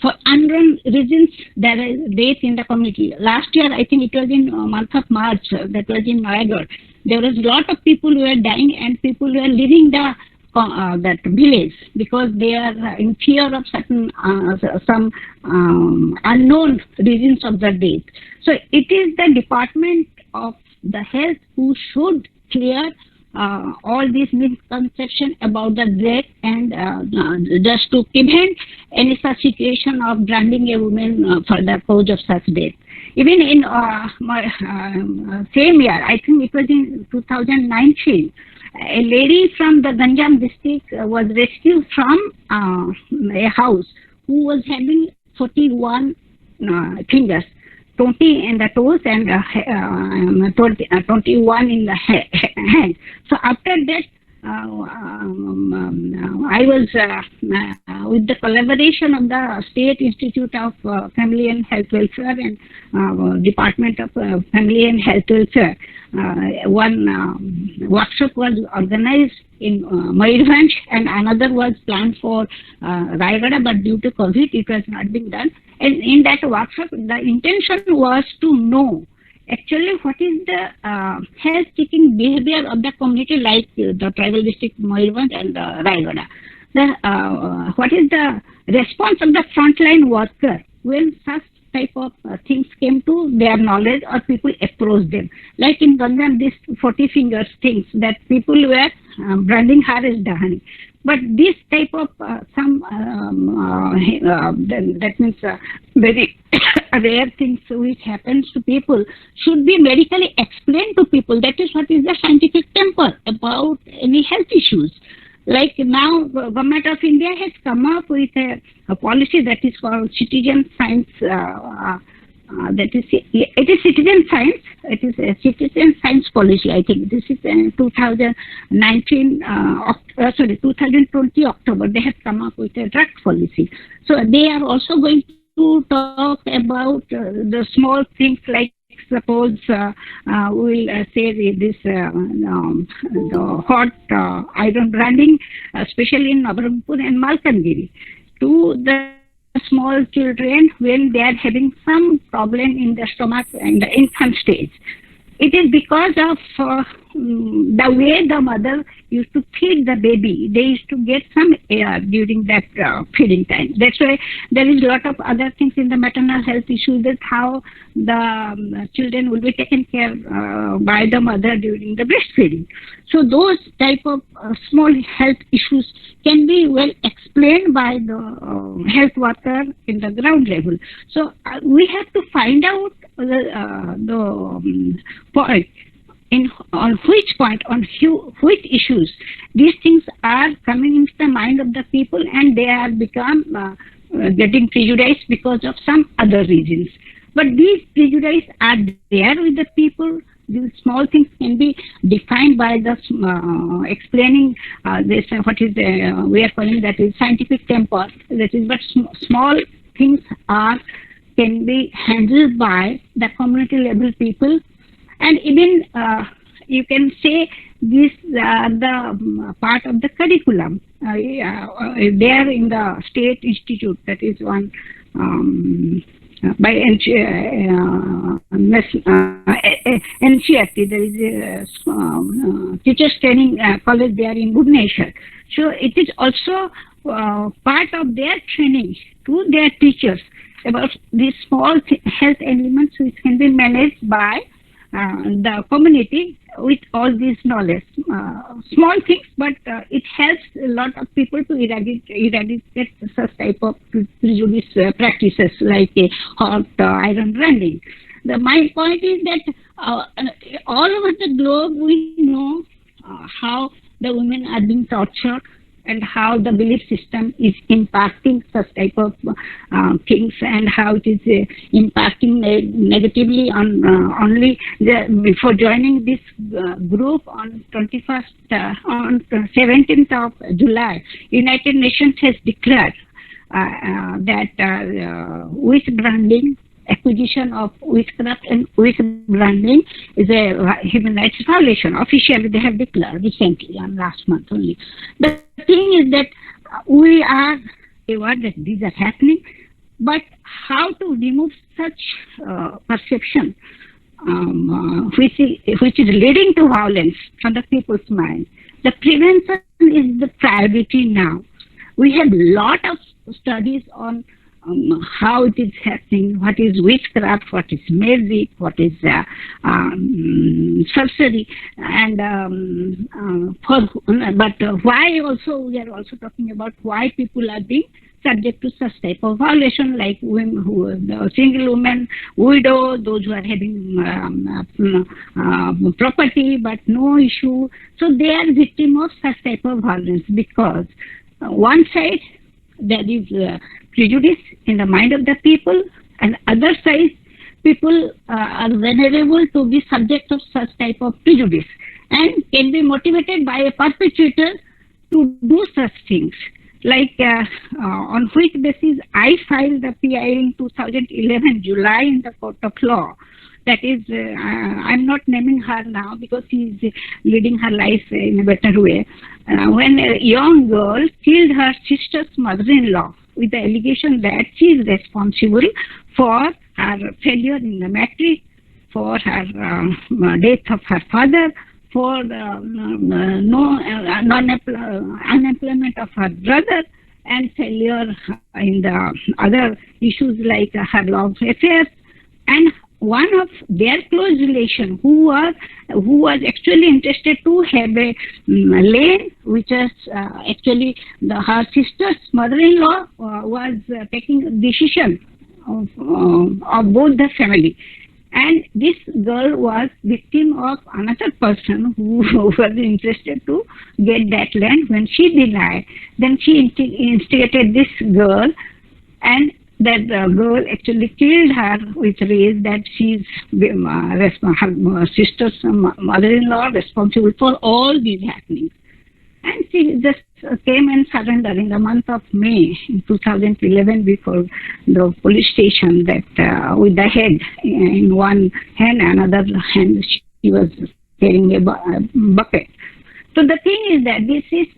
for unknown reasons there is death in the community. Last year, I think it was in month of March, that was in Noyagarh. There was a lot of people who were dying and people who were leaving the that village because they are in fear of certain some unknown reasons of the death. So it is the Department of the Health who should clear all these misconceptions about the death and just to prevent any such situation of branding a woman for the cause of such death. Even in same year, I think it was in 2019, a lady from the Ganjam district was rescued from a house who was having 41 fingers, 20 in the toes and 21 in the hand. So after that, I was with the collaboration of the State Institute of Family and Health Welfare and Department of Family and Health Welfare. One workshop was organized in Mayurbhanj and another was planned for Rayagada, but due to COVID, it was not being done. And in that workshop, the intention was to know actually what is the health-seeking behavior of the community, like the tribal district Mayurbhanj and Rayagada. What is the response of the frontline worker when such type of things came to their knowledge or people approached them. Like in Ganjam, this 40 fingers things that people were branding her as Dahani. But this type of that means very rare things which happens to people should be medically explained to people. That is what is the scientific temper about any health issues. Like now, Government of India has come up with a policy that is called citizen science. That is, it is citizen science. It is a citizen science policy. I think this is in 2019, 2020 October. They have come up with a draft policy. So they are also going to talk about the small things like. Suppose we'll say this the hot iron branding, especially in Nabarangpur and Malkangiri, to the small children when they are having some problem in the stomach and the infant stage. It is because of the way the mother used to feed the baby, they used to get some air during that feeding time. That's why there is a lot of other things in the maternal health issues, that how the children will be taken care by the mother during the breastfeeding. So those type of small health issues can be well explained by the health worker in the ground level. So we have to find out the point, on which point, on which issues these things are coming into the mind of the people, and they are become getting prejudiced because of some other reasons. But these prejudices are there with the people. These small things can be defined by the explaining this, what is we are calling that is scientific temper. That is, but small things can be handled by the community level people, and even you can say this the part of the curriculum there in the state institute, that is one by NCRT. There is a teachers training college there in Bhubaneswar. So it is also part of their training to their teachers about these small health elements which can be managed by the community with all this knowledge. Small things, but it helps a lot of people to eradicate such type of prejudice practices like hot iron branding. My point is that all over the globe we know how the women are being tortured and how the belief system is impacting such type of things, and how it is impacting negatively on only before joining this group on 17th of July, United Nations has declared that witch branding, acquisition of witchcraft and witch branding is a human rights violation. Officially, they have declared recently, on last month only. The thing is that we are aware that these are happening, but how to remove such perception which is leading to violence from the people's mind? The prevention is the priority now. We have lot of studies on how it is happening, what is witchcraft, what is magic, what is sorcery, and but why also we are also talking about why people are being subject to such type of violation, like women who are the single women, widow, those who are having property but no issue. So they are victim of such type of violence because one side there is prejudice in the mind of the people, and other side people are vulnerable to be subject of such type of prejudice and can be motivated by a perpetrator to do such things. Like on which basis I filed the PI in 2011 July in the Court of Law. That is, I'm not naming her now because she is leading her life in a better way. When a young girl killed her sister's mother-in-law with the allegation that she is responsible for her failure in the matric, for her death of her father, for the unemployment of her brother, and failure in the other issues like her love affairs. And one of their close relation who was actually interested to have a lane, which is actually her sister's mother-in-law was taking a decision of both the family. And this girl was victim of another person who was interested to get that land. When she denied, then she instigated this girl, and that the girl actually killed her with rage that she's her sister's mother-in-law responsible for all these happenings. And she just came and surrendered in the month of May in 2011 before the police station, that with the head in one hand, another hand she was carrying a bucket. So the thing is that this is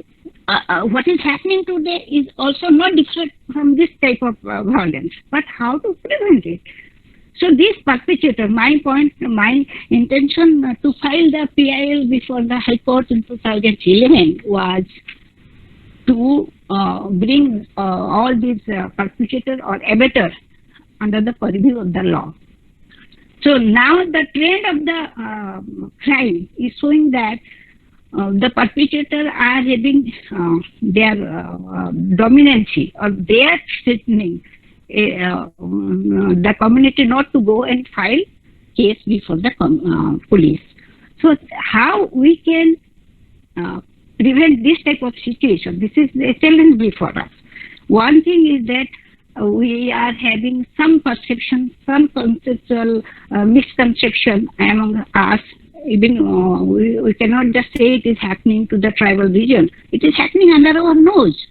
what is happening today is also not different from this type of violence, but how to prevent it? So this perpetrator, my intention to file the PIL before the High Court in 2011 was to bring all these perpetrator or abettor under the purview of the law. So now the trend of the crime is showing that the perpetrator are having their dominancy, or they are threatening the community not to go and file case before the police. So how we can prevent this type of situation? This is a challenge before us. One thing is that we are having some perception, some conceptual misconception among us. Even we cannot just say it is happening to the tribal region. It is happening under our nose.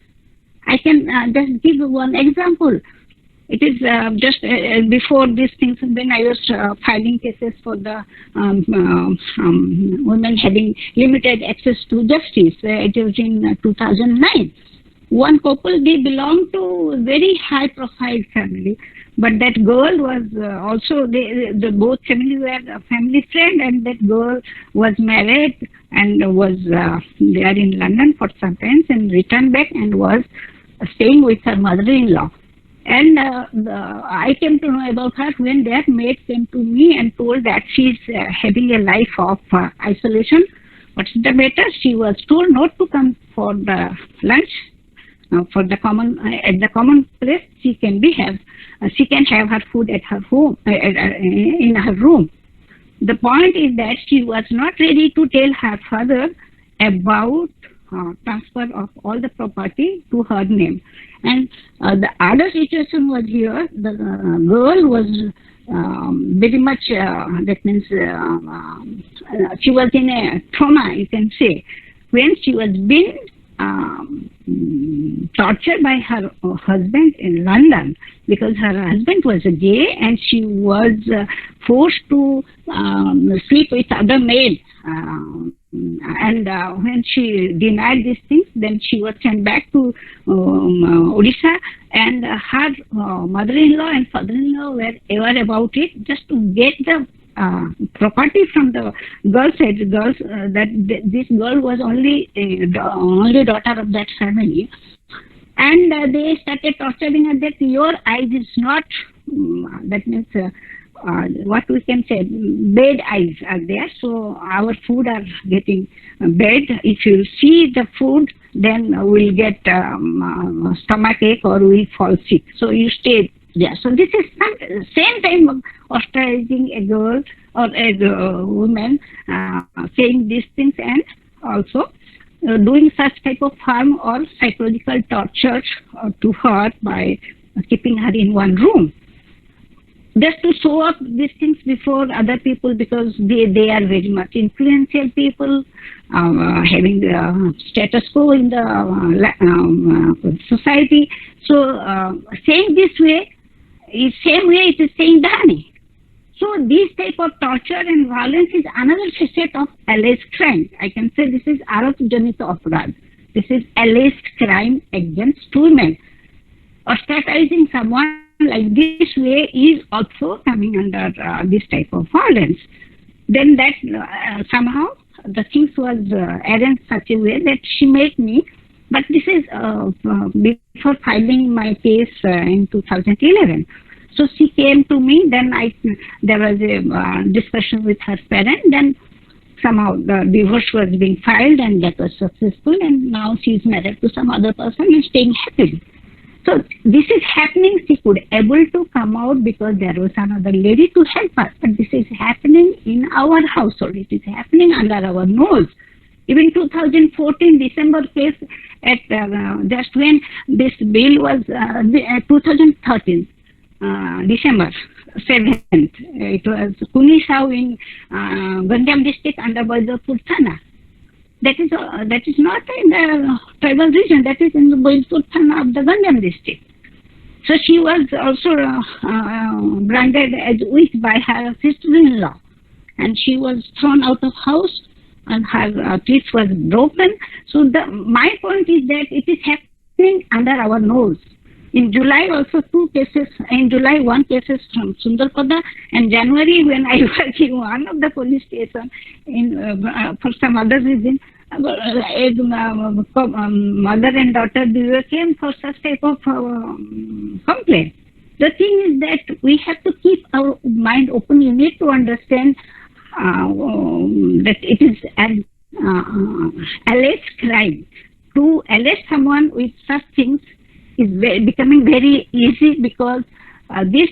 I can just give one example. It is just before these things, when I was filing cases for the women having limited access to justice. It was in 2009. One couple, they belonged to a very high-profile family, but that girl was also, the both families were a family friend, and that girl was married and was there in London for some time and returned back and was staying with her mother-in-law. And I came to know about her when their maid came to me and told that she is having a life of isolation. What's the matter? She was told not to come for the lunch. For the common at the common place, she can have her food at her home in her room. The point is that she was not ready to tell her father about transfer of all the property to her name. And the other situation was here. The girl was very much, that means she was in a trauma, you can say, when she was being tortured by her husband in London, because her husband was a gay and she was forced to sleep with other male. And when she denied these things, then she was sent back to Odisha, and her mother-in-law and father-in-law were aware about it, just to get the property from the girl's side. That this girl was only only daughter of that family, and they started torturing her that your eyes is not, that means what we can say, bad eyes are there, so our food are getting bad. If you see the food, then we'll get stomach ache or we'll fall sick, so you stay there. So this is same time of ostracizing a girl or a woman, saying these things, and also doing such type of harm or psychological torture to her by keeping her in one room, just to show up these things before other people, because they are very much influential people, having status quo in the society. So saying this way is same way it is saying Dhani. So this type of torture and violence is another facet of alleged crime. I can say this is Arab Janita Aparad. This is alleged crime against women. Ostracizing someone like this way is also coming under this type of violence. Then that somehow the things was arranged such a way that she made me, but this is before filing my case in 2011. So she came to me, then there was a discussion with her parents, then somehow the divorce was being filed and that was successful, and now she is married to some other person and staying happily. So this is happening. She could able to come out because there was another lady to help her, but this is happening in our household. It is happening under our nose. Even 2014 December case, at just when this bill was 2013 December 7th, it was Kunisau in Ganjam district under Baidapur Thana. That is not in the tribal region, that is in the Baidapur Thana of the Ganjam district. So she was also branded as witch by her sister-in-law, and she was thrown out of house and her teeth was broken. So my point is that it is happening under our nose. In July also 2 cases, in July 1 cases from Sundarpada, and January when I was in one of the police station for some other reason, mother and daughter came for such type of complaint. The thing is that we have to keep our mind open. You need to understand that it is an alleged crime. To allege someone with such things is becoming very easy, because this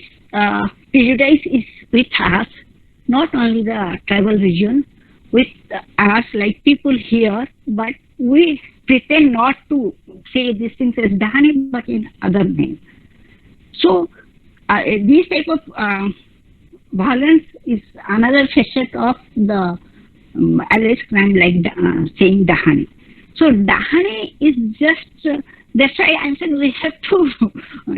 prejudice is with us, not only the tribal region, with us like people here, but we pretend not to say these things as Dahani, but in other names. So this type of violence is another facet of the alleged crime, like saying Dahani. So Dahani is just, that's why I said we have to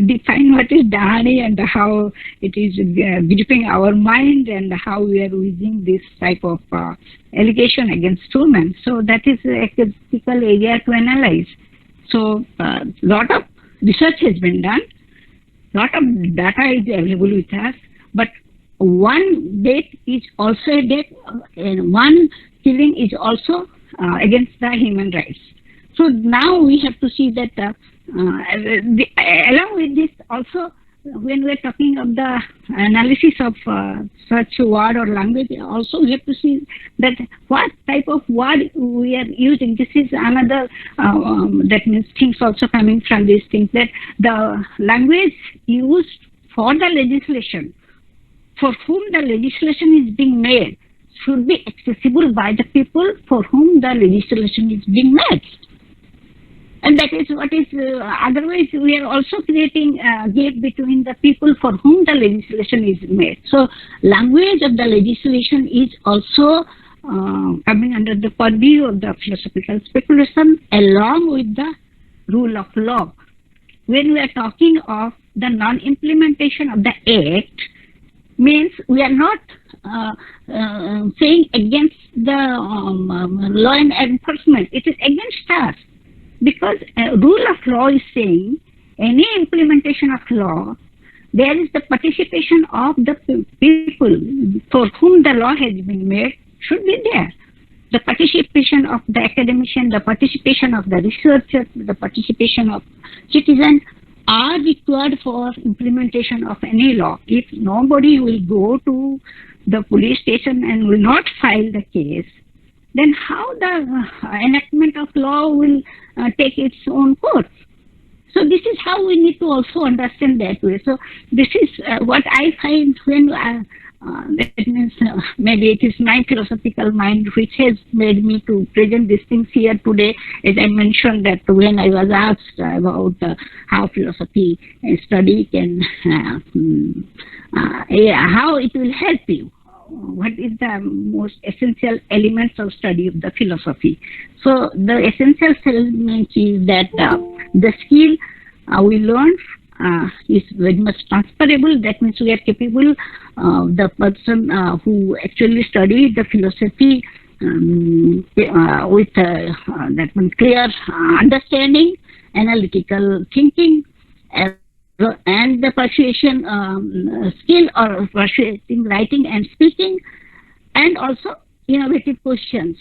define what is Dahani and how it is gripping our mind and how we are using this type of allegation against women. So that is a critical area to analyze. So lot of research has been done, lot of data is available with us, but one death is also a death, and one killing is also against the human rights. So now we have to see that along with this also, when we are talking of the analysis of such word or language, also we have to see that what type of word we are using. This is another, that means things also coming from these things, that the language used for the legislation, for whom the legislation is being made, should be accessible by the people for whom the legislation is being made. And that is what is, otherwise we are also creating a gap between the people for whom the legislation is made. So language of the legislation is also coming under the purview of the philosophical speculation along with the rule of law. When we are talking of the non-implementation of the act, means we are not saying against the law and enforcement. It is against us, because rule of law is saying any implementation of law, there is the participation of the people for whom the law has been made should be there. The participation of the academician, the participation of the researcher, the participation of citizens are required for implementation of any law. If nobody will go to the police station and will not file the case, then how the enactment of law will take its own course? So this is how we need to also understand that way. So this is what I find when that means maybe it is my philosophical mind which has made me to present these things here today. As I mentioned that when I was asked about how philosophy study can, how it will help you, what is the most essential elements of study of the philosophy. So the essential element is that the skill we learn is very much transferable. That means we are capable, the person who actually studied the philosophy with that means clear understanding, analytical thinking, and the persuasion skill or persuading writing and speaking, and also innovative questions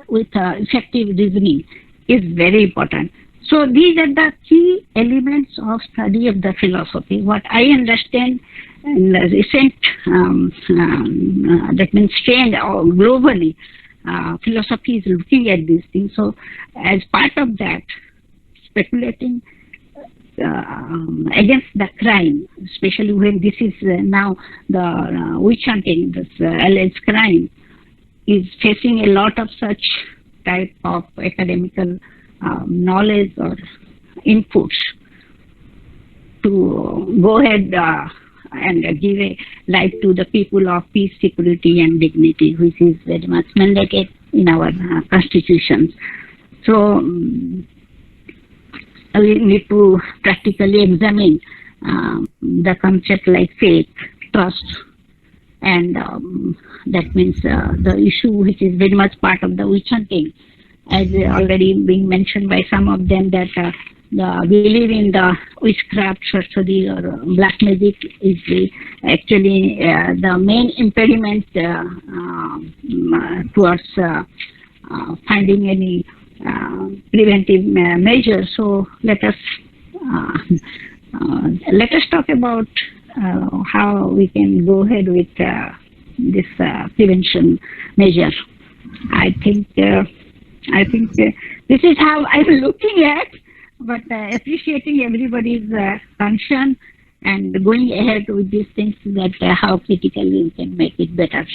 with effective reasoning is very important. So these are the key elements of study of the philosophy. What I understand in the recent, that means trend or globally, philosophy is looking at these things. So as part of that, speculating against the crime, especially when this is now the witch hunting, this alleged crime, is facing a lot of such type of academical knowledge or inputs to go ahead and give a life to the people of peace, security and dignity, which is very much mandated in our constitutions. So we need to practically examine the concept like faith, trust, and that means the issue which is very much part of the witch hunting, as already being mentioned by some of them, that believe in the witchcraft, sorcery, or black magic is actually the main impediment towards finding any preventive measures. So let us talk about how we can go ahead with this prevention measure. I think this is how I'm looking at, but appreciating everybody's concern and going ahead with these things, that how critically we can make it better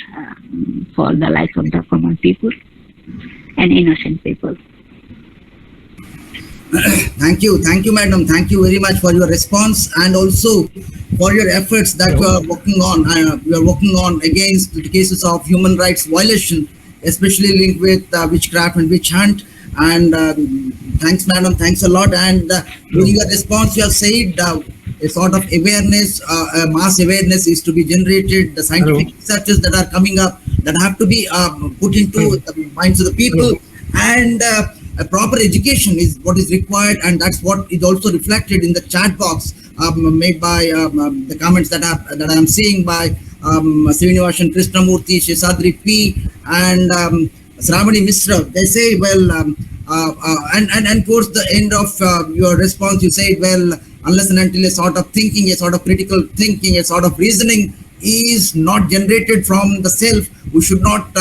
for the life of the common people and innocent people. Thank you, madam. Thank you very much for your response and also for your efforts that you are working on. You are working on against the cases of human rights violation, especially linked with witchcraft and witch hunt. And thanks, madam. Thanks a lot. And during your response, you have said a sort of awareness, mass awareness is to be generated. The scientific researches that are coming up that have to be put into the minds of the people, and a proper education is what is required, and that's what is also reflected in the chat box made by the comments that I am seeing by Srinivasan Krishnamurthy, Shesadri P, and Sravani Mishra. They say, well, and towards the end of your response, you say, well, unless and until a sort of thinking, a sort of critical thinking, a sort of reasoning is not generated from the self, we should not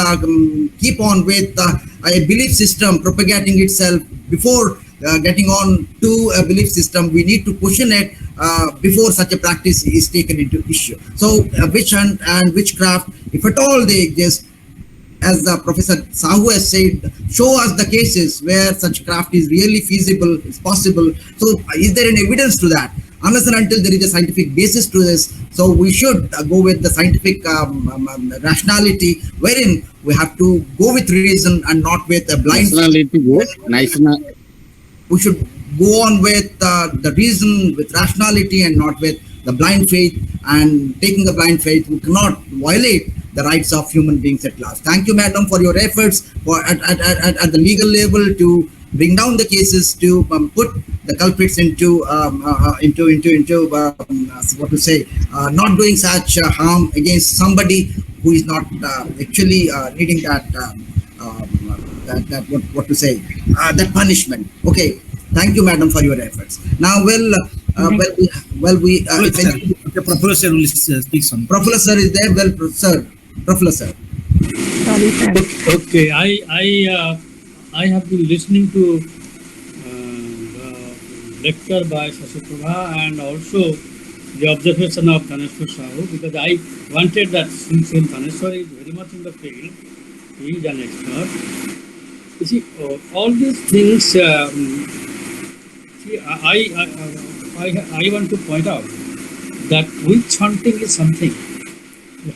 keep on with a belief system propagating itself. Before getting on to a belief system, we need to question it before such a practice is taken into issue. So witch hunt and witchcraft, if at all they exist, as Professor Sahu has said, show us the cases where such craft is really feasible, is possible. So is there any evidence to that? Unless and until there is a scientific basis to this, so we should go with the scientific rationality, wherein we have to go with reason and not with a blind. We should go on with the reason, with rationality, and not with the blind faith. And taking the blind faith, we cannot violate the rights of human beings at large. Thank you, madam, for your efforts for at the legal level to bring down the cases, to put the culprits into what to say, not doing such harm against somebody who is not actually needing that what to say, that punishment. Okay, thank you, madam, for your efforts. Now, the professor will speak some. Professor is there. Well, sir, professor. Sorry, sir. Okay, I have been listening to the lecture by Shashi Prabha and also the observation of Dhaneshwar Sahu, because I wanted that since Dhaneshwar is very much in the field, he is an expert. You see, all these things, see, I want to point out that witch hunting is something,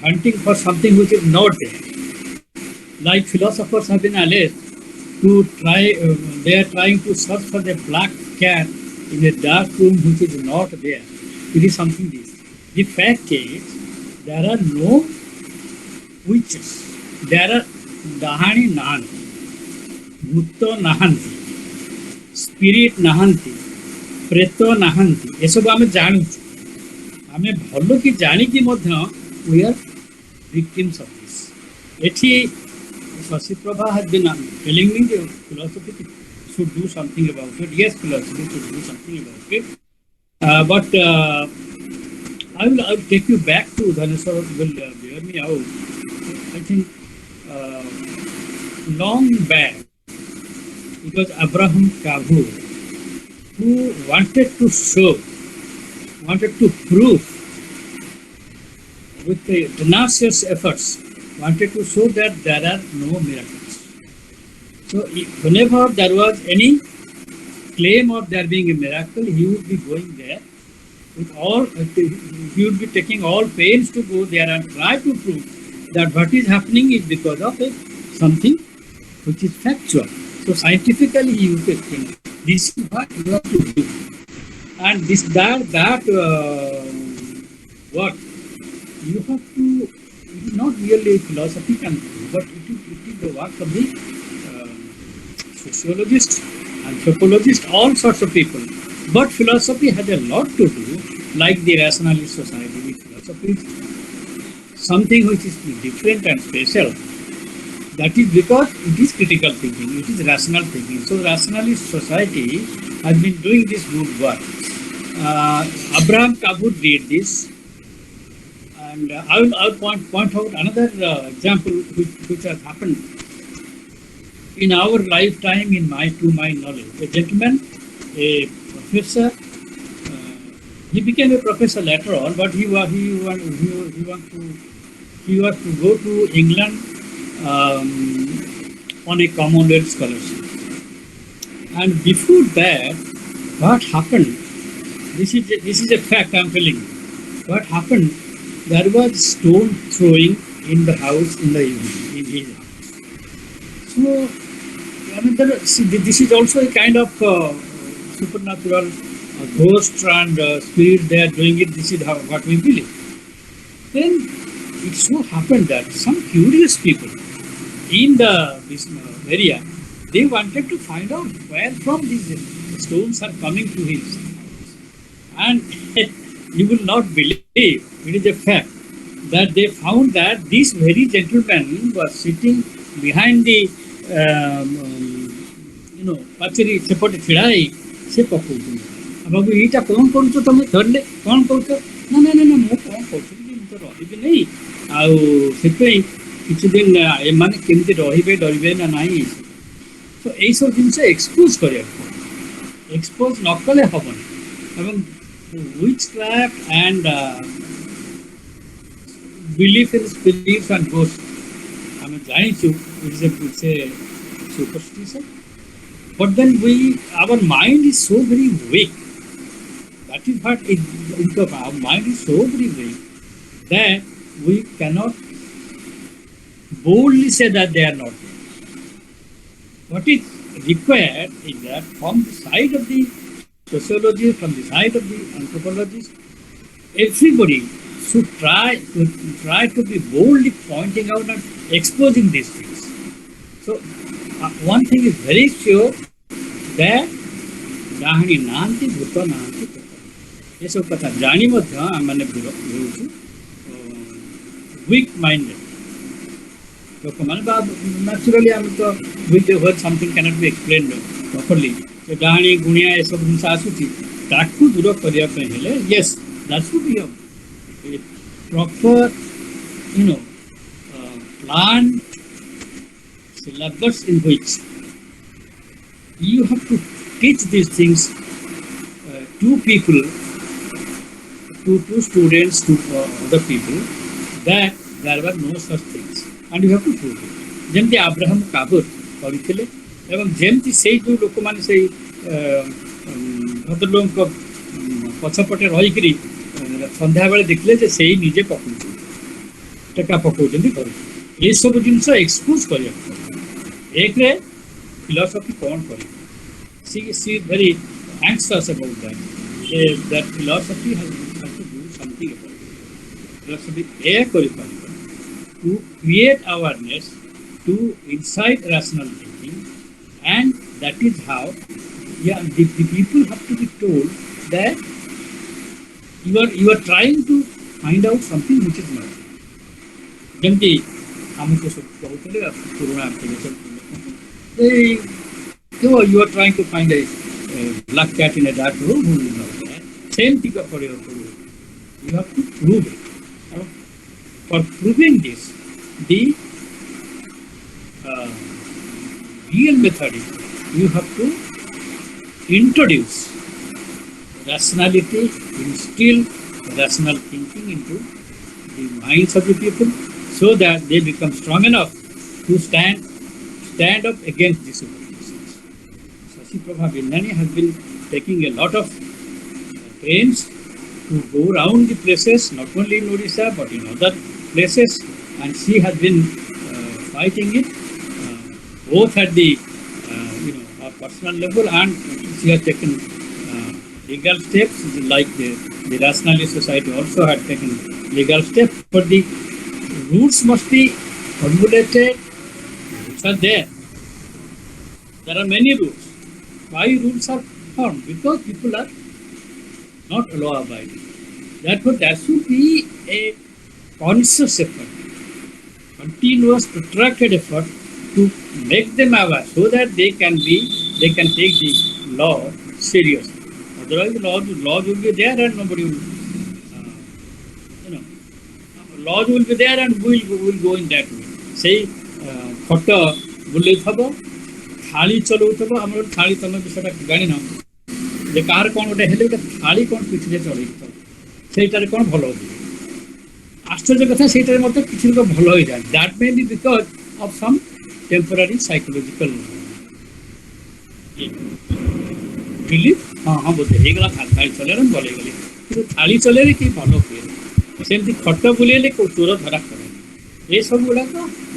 hunting for something which is not there. Like philosophers have been alleged to try, they are trying to search for the black cat in a dark room which is not there. It is something this. The fact is, there are no witches. There are Dahani Nahanti, Bhutto Nahanti, Spirit Nahanti, Preto Nahanti. ये सब हमें जानुଛୁ. हमें भलो कि जानी कि मध्य we are victims of this. एठी Shashi Prabha has been telling me the philosophy should do something about it. Yes, philosophy should do something about it. But I will take you back to Dhaneshwar will bear me out. I think long back, it was Abraham Kabul who wanted to prove with the tenacious efforts, wanted to show that there are no miracles. So whenever there was any claim of there being a miracle, he would be going there with all, he would be taking all pains to go there and try to prove that what is happening is because of something which is factual. So scientifically he would explain, this is what you have to do. And what you have to, it is not really philosophical, but it is the work of the sociologists, anthropologists, all sorts of people But philosophy had a lot to do, like the rationalist society. Philosophy is something which is different and special. That is because it is critical thinking, it is rational thinking. So rationalist society has been doing this good work. Abraham Kabut did this, and I'll point out another example which has happened in our lifetime, to my knowledge. A gentleman, a professor, he became a professor later on, but he was to go to England on a Commonwealth scholarship. And before that, what happened? This is a fact I'm telling you. What happened? There was stone throwing in the house in the evening, in his house. So, I mean, this is also a kind of supernatural ghost and spirit. They are doing it. This is what we believe. Then it so happened that some curious people in this area, they wanted to find out where from these stones are coming to his house. And you will not believe, it is a fact, that they found that this very gentleman was sitting behind the ପାଚେରୀ ସେପଟେ ଛିଡ଼ା ହେଇ ସେ ପକଉଛନ୍ତି। ବାବୁ ଏଇଟା କ'ଣ କରୁଛ ତମେ? ଧରିଲେ କ'ଣ କହୁଛ? ନା ନା ନା ନା ମୁଁ କ'ଣ କହୁଥିଲି କି ମୁଁ ତ ରହିବି ନାହିଁ, ଆଉ ସେଥିପାଇଁ କିଛି ଦିନ ଏମାନେ କେମିତି ରହିବେ ଡରିବେ ନା ନାହିଁ। ତ ଏଇସବୁ ଜିନିଷ ଏକ୍ସପୋଜ୍ କରିବାକୁ ପଡ଼ିବ, ଏକ୍ସପୋଜ୍ ନ କଲେ ହେବନି। ଏବଂ witchcraft and belief in spirits and ghosts, ଆମେ ଜାଣିଛୁ it's a superstition, but then our mind is so very weak. That is what our mind is so very weak that we cannot boldly say that they are not there. What is required is that from the side of the sociologists, from the side of the anthropologists, everybody should try to be boldly pointing out and exposing these things. So one thing is very sure, that ଡାହାଣୀ ନାହାନ୍ତି, ଭୂତ ନାହାନ୍ତି, ଏସବୁ କଥା ଜାଣି ମଧ୍ୟ ଆମମାନେ ହେଉଛୁ ୱିକ୍ ମାଇଣ୍ଡେଡ୍ ଲୋକମାନେ। ବା ନ୍ୟାଚୁରାଲି ଆମେ ତ with something can't B explain properly, ଡାହାଣୀ ଗୁଣିଆ ଏସବୁ ଜିନିଷ ଆସୁଛି, ତାକୁ ଦୂର କରିବା ପାଇଁ ହେଲେ Yes that should be A proper plan syllabus in which you have to teach these things to people, to students, to other people, that there were no such things, and you have to prove it. ଯେମିତି Abraham କାବୁର କରିଥିଲେ, ଏବଂ ଯେମିତି ସେଇ ଯେଉଁ ଲୋକମାନେ ସେଇ ଭଦ୍ରଲୋକଙ୍କ ପଛପଟେ ରହିକରି ସନ୍ଧ୍ୟାବେଳେ ଦେଖିଲେ ଯେ ସେଇ ନିଜେ ପକଉଛନ୍ତି, ଟେକା ପକଉଛନ୍ତି ଘରକୁ। ଏସବୁ ଜିନିଷ ଏକ୍ସପୋଜ୍ କରିବାକୁ ପଡ଼ିବ। ଏକରେ ଫିଲୋସଫି କ'ଣ କରିବ, she is very anxious about that. That philosophy has to do something about it. Philosophy ଏୟା କରିପାରିବ to create awareness, to incite rational thinking, and that is how the people have to be told that you are trying to find out something which is not. ଯେମିତି ଆମକୁ ସବୁ କହୁଥିଲେ ପୁରୁଣା you are trying to find a black cat in a dark room, who will know that? Same thing for your proof. You have to prove it. For proving this, the real method is you have to introduce rationality, instill rational thinking into the minds of the people, so that they become strong enough to stand up against this superstitions. Shashi Prabha Vindani has been taking a lot of pains to go around the places, not only in Odisha but in other places, and she has been fighting it both at the personal level, and she has taken legal steps, like the Rationalist Society also had taken legal steps, but the rules must be formulated. Rules are there. There are many rules. Why rules are harmed because people are not law abiding. Therefore, there should be a conscious effort, continuous protracted effort to make them aware so that they can take the law seriously. Otherwise, laws will be there and nobody will, laws will be there and we will go in that way. Say, ଖଟ ବୁଲେଇଥବ ଥାଳି ଚଲଉଥବ ଆମର ଥାଳି ତମେ ସେଟା ଜାଣିନ ଯେ କାହାର କ'ଣ ଗୋଟେ ହେଲେ ଗୋଟେ ଥାଳି କ'ଣ ପିଠିରେ ଚଳେଇଥବ ସେଇଟାରେ କ'ଣ ଭଲ ହଉଛି ଆଶ୍ଚର୍ଯ୍ୟ କଥା ସେଇଟାରେ ମଧ୍ୟ କିଛି ଲୋକ ଭଲ ହେଇଯାଏ that May B because of SUM temporary psychological belief ହଁ ବୋଧେ ହେଇଗଲା ଥାଳି ଚଲେଇଲେ ଭଲ ହେଇଗଲି କିନ୍ତୁ ଥାଳି ଚଲେଇଲେ କେହି ଭଲ ହୁଏ ସେମିତି ଖଟ ବୁଲେଇଲେ କେଉଁ ଚୋର ଧରା କରେ ଏସବୁ ଗୁଡ଼ାକ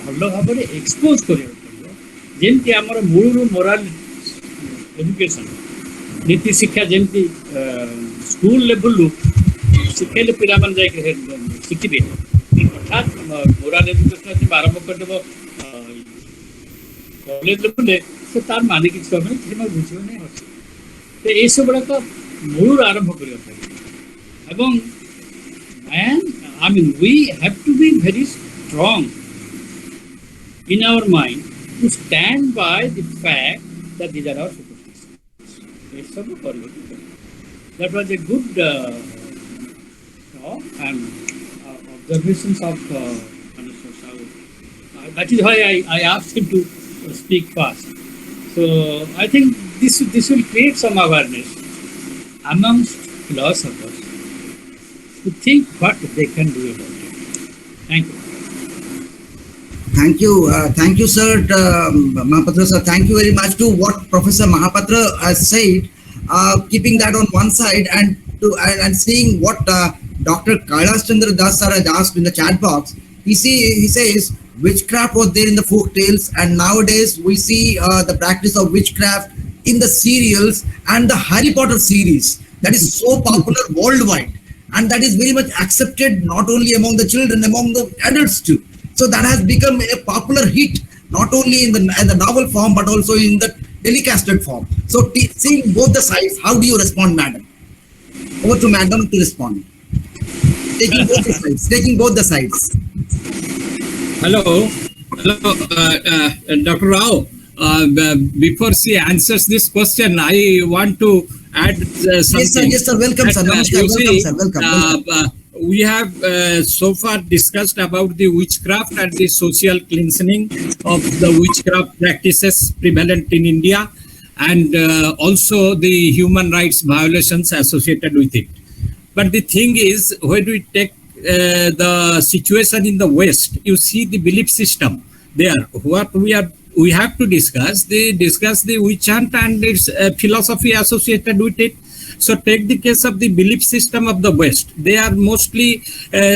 ଭଲ ଭାବରେ ଏକ୍ସପୋଜ୍ କରିବାକୁ ପଡ଼ିବ ଯେମିତି ଆମର ମୂଳରୁ ମୋରାଲ ଏଜୁକେସନ୍ ନୀତି ଶିକ୍ଷା ଯେମିତି ସ୍କୁଲ ଲେଭେଲରୁ ଶିଖେଇଲେ ପିଲାମାନେ ଯାଇକି ଶିଖିବେ ଅର୍ଥାତ୍ ମୋରାଲ ଏଜୁକେସନ୍ ଯଦି ଆରମ୍ଭ କରିଦେବ କଲେଜ ଲେଭେଲରେ ସେ ତାର ମାନେ କିଛି ସମୟ ସେମାନେ ବୁଝିବ ନାହିଁ ଅଛି ତ ଏସବୁ ଗୁଡ଼ାକ ମୂଳରୁ ଆରମ୍ଭ କରିବାକୁ ପଡ଼ିବ ଏବଂ we have to be very strong in our mind to stand by the fact that these are our superstitions. That was a good talk and observations of Mr. Sahu. That is why I asked him to speak fast. So I think this will create some awareness amongst philosophers to think what they can do about it. Thank you. Thank you, sir. Mahapatra sir, thank you very much to what Professor Mahapatra has said. Keeping that on one side and seeing what Dr. Kailash Chandra Das sir has asked in the chat box, he says witchcraft was there in the folk tales, and nowadays we see the practice of witchcraft in the serials and the Harry Potter series that is so popular worldwide. And that is very much accepted not only among the children, among the adults too. So that has become a popular hit, not only in the novel form, but also in the telecasted form. So seeing both the sides, how do you respond, madam? Over to madam to respond. Taking both the sides. Hello, Dr. Rao. Before she answers this question, I want to add something. Yes, sir. Welcome, sir. Namaskar. Welcome. We have so far discussed about the witchcraft and the social cleansing of the witchcraft practices prevalent in India, and also the human rights violations associated with it. But the thing is, when we take the situation in the West, you see the belief system there. What we have to discuss the witch hunt and its philosophy associated with it. So take the case of the belief system of the West. They are mostly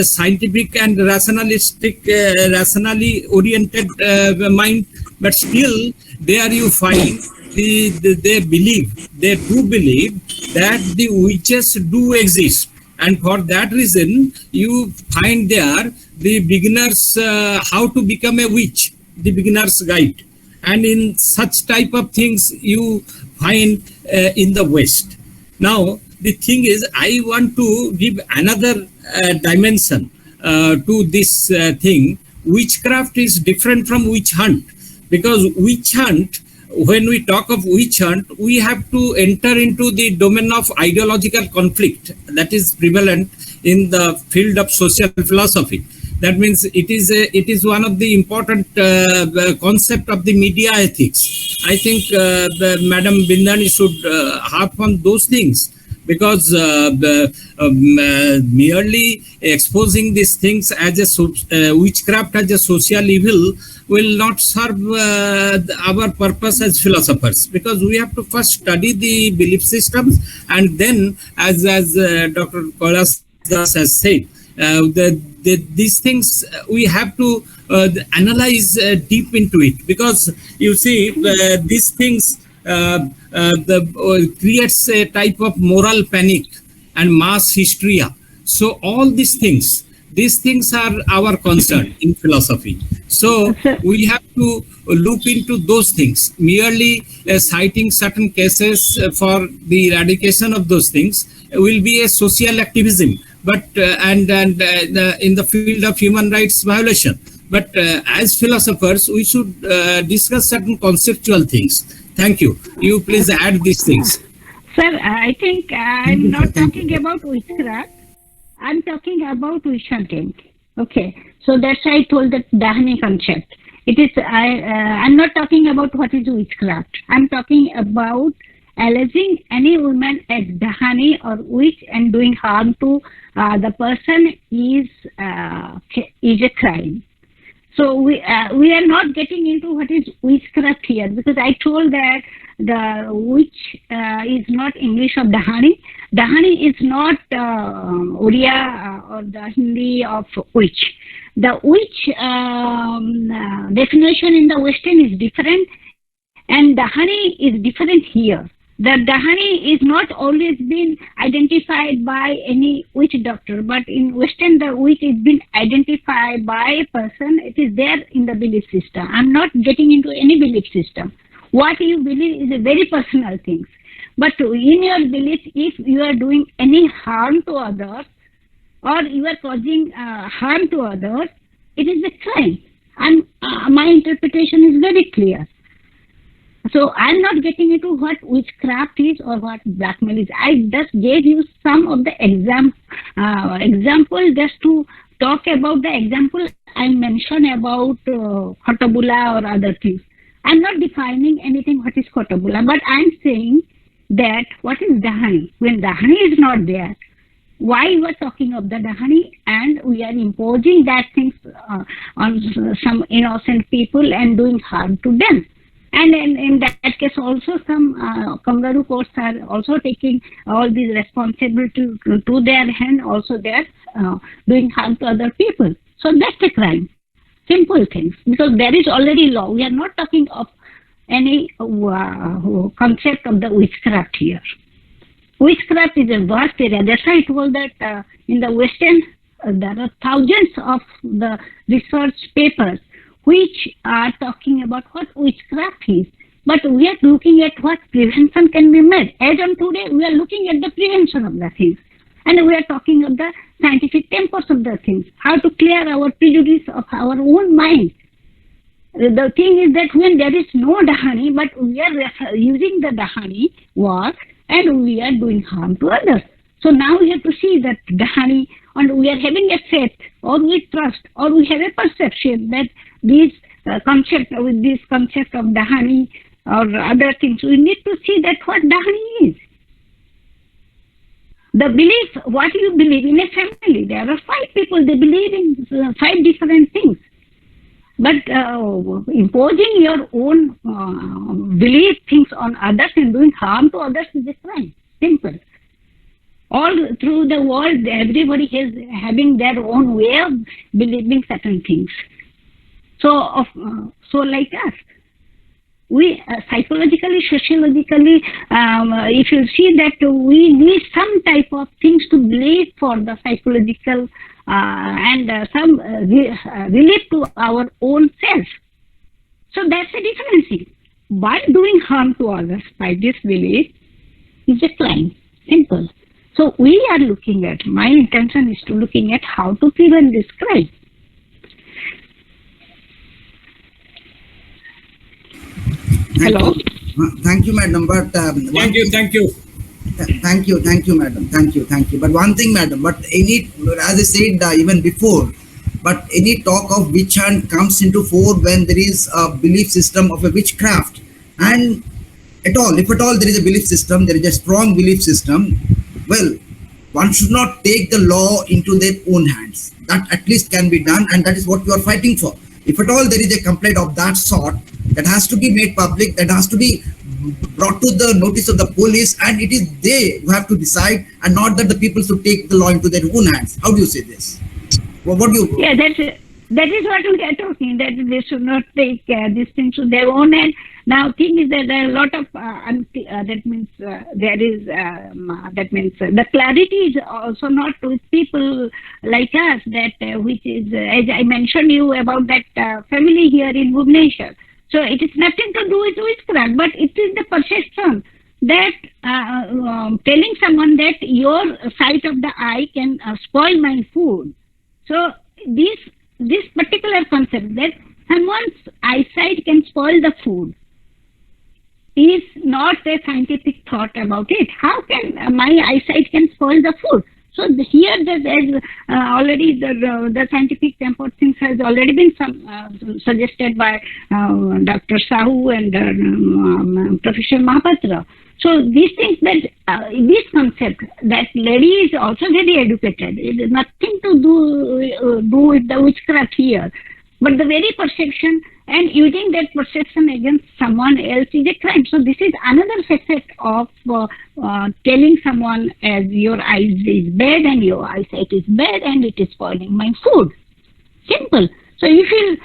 scientific and rationalistic, rationally oriented mind, but still there you find they do believe that the witches do exist. And for that reason, you find there the beginners how to become a witch, the beginner's guide. And in such type of things you find in the West. Now, the thing is, I want to give another dimension to this thing. Witchcraft is different from witch hunt, because witch hunt, when we talk of witch hunt, we have to enter into the domain of ideological conflict that is prevalent in the field of social philosophy. That means it is one of the important concept of the media ethics. I think Madam Bindani should harp on those things, because merely exposing these things as a witchcraft as a social evil will not serve our purpose as philosophers, because we have to first study the belief systems, and then as Dr. Kailash Das has said, these things we have to analyze deep into it, because you see these things creates a type of moral panic and mass hysteria. So all these things These things are our concern in philosophy. So we have to look into those things. Merely citing certain cases for the eradication of those things will be a social activism, but in the field of human rights violation. But as philosophers, we should discuss certain conceptual things. Thank you. You please add these things. Sir, I think I'm not talking about witchcraft. I'm talking about witch hunting. Okay, so that's why I told that Dahani concept. It is. I'm not talking about what is witchcraft. I'm talking about alleging any woman as Dahani or witch and doing harm to the person is a crime. So we are not getting into what is witchcraft here, because I told that the witch is not English of Dahani. Dahani is not Oriya or the Hindi of witch. The witch definition in the Western is different, and Dahani is different here. The Dahani is not always been identified by any witch doctor, but in Western the witch is been identified by a person. It is there in the belief system. I'm not getting into any belief system. What you believe is a very personal thing. But in your belief, if you are doing any harm to others or you are causing harm to others, it is a crime. And my interpretation is very clear. So I'm not getting into what witchcraft is or what blackmail is. I just gave you some of the example just to talk about the example I mentioned about Khotabula or other things. I'm not defining anything what is Khotabula, but I'm saying that what is Dahani? When Dahani is not there, why we are talking of the Dahani and we are imposing that things on some innocent people and doing harm to them. And in that case also some kangaroo courts are also taking all these responsibility to their hand, also they are doing harm to other people. So that's a crime. Simple things, because there is already law. We are not talking of any concept of the witchcraft here. Witchcraft is a vast area. That's why I told that in the Western there are thousands of the research papers which are talking about what witchcraft is. But we are looking at what prevention can be made. As on today, we are looking at the prevention of the things. And we are talking of the scientific tempers of the things. How to clear our prejudice of our own mind. The thing is that when there is no Dahani, but we are using the Dahani word and we are doing harm to others. So now we have to see that Dahani, and we are having a faith, or we trust, or we have a perception that this concept of Dahani or other things, we need to see that what Dahani is. The belief, what you believe in a family, there are 5 people, they believe in 5 different things. But imposing your own belief things on others and doing harm to others is a crime. Simple. All through the world, everybody is having their own way of believing certain things. So like us, we psychologically, sociologically, if you see that we need some type of things to believe for the psychological and some relief to our own self. So that's a different thing. But doing harm to others by this belief is a crime. Simple. So we are looking at, my intention is to looking at how to prevent this crime. Hello? Thank you, madam. But Thank you. Thank you, madam. Thank you. But one thing, madam, but as I said even before, but any talk of witch hunt comes into fore when there is a belief system of a witchcraft. And if at all there is a belief system, there is a strong belief system, well, one should not take the law into their own hands. That at least can be done, and that is what you are fighting for. If at all there is a complaint of that sort, that has to be made public, that has to be brought to the notice of the police, and it is they who have to decide, and not that the people should take the law into their own hands. How do you say this? What do you? Yeah, That is what we are talking, that they should not take these things to their own hand. Now, thing is that there are a lot of, that means the clarity is also not with people like us, that which is, as I mentioned you about that family here in Bhubaneswar. So it is nothing to do with witchcraft, but it is the perception that telling someone that your sight of the eye can spoil my food. So this particular concept that someone's eyesight can spoil the food is not a scientific thought about it. How can my eyesight can spoil the food? So here, there's already the scientific tempered things has already been suggested by Dr. Sahu and Professor Mahapatra. So these things that this concept that lady is also very educated. It is nothing to do with the witchcraft here, but the very perception and using that perception against someone else is a crime. So this is another facet of telling someone as your eyes is bad and your eyesight is bad and it is spoiling my food. Simple. So if you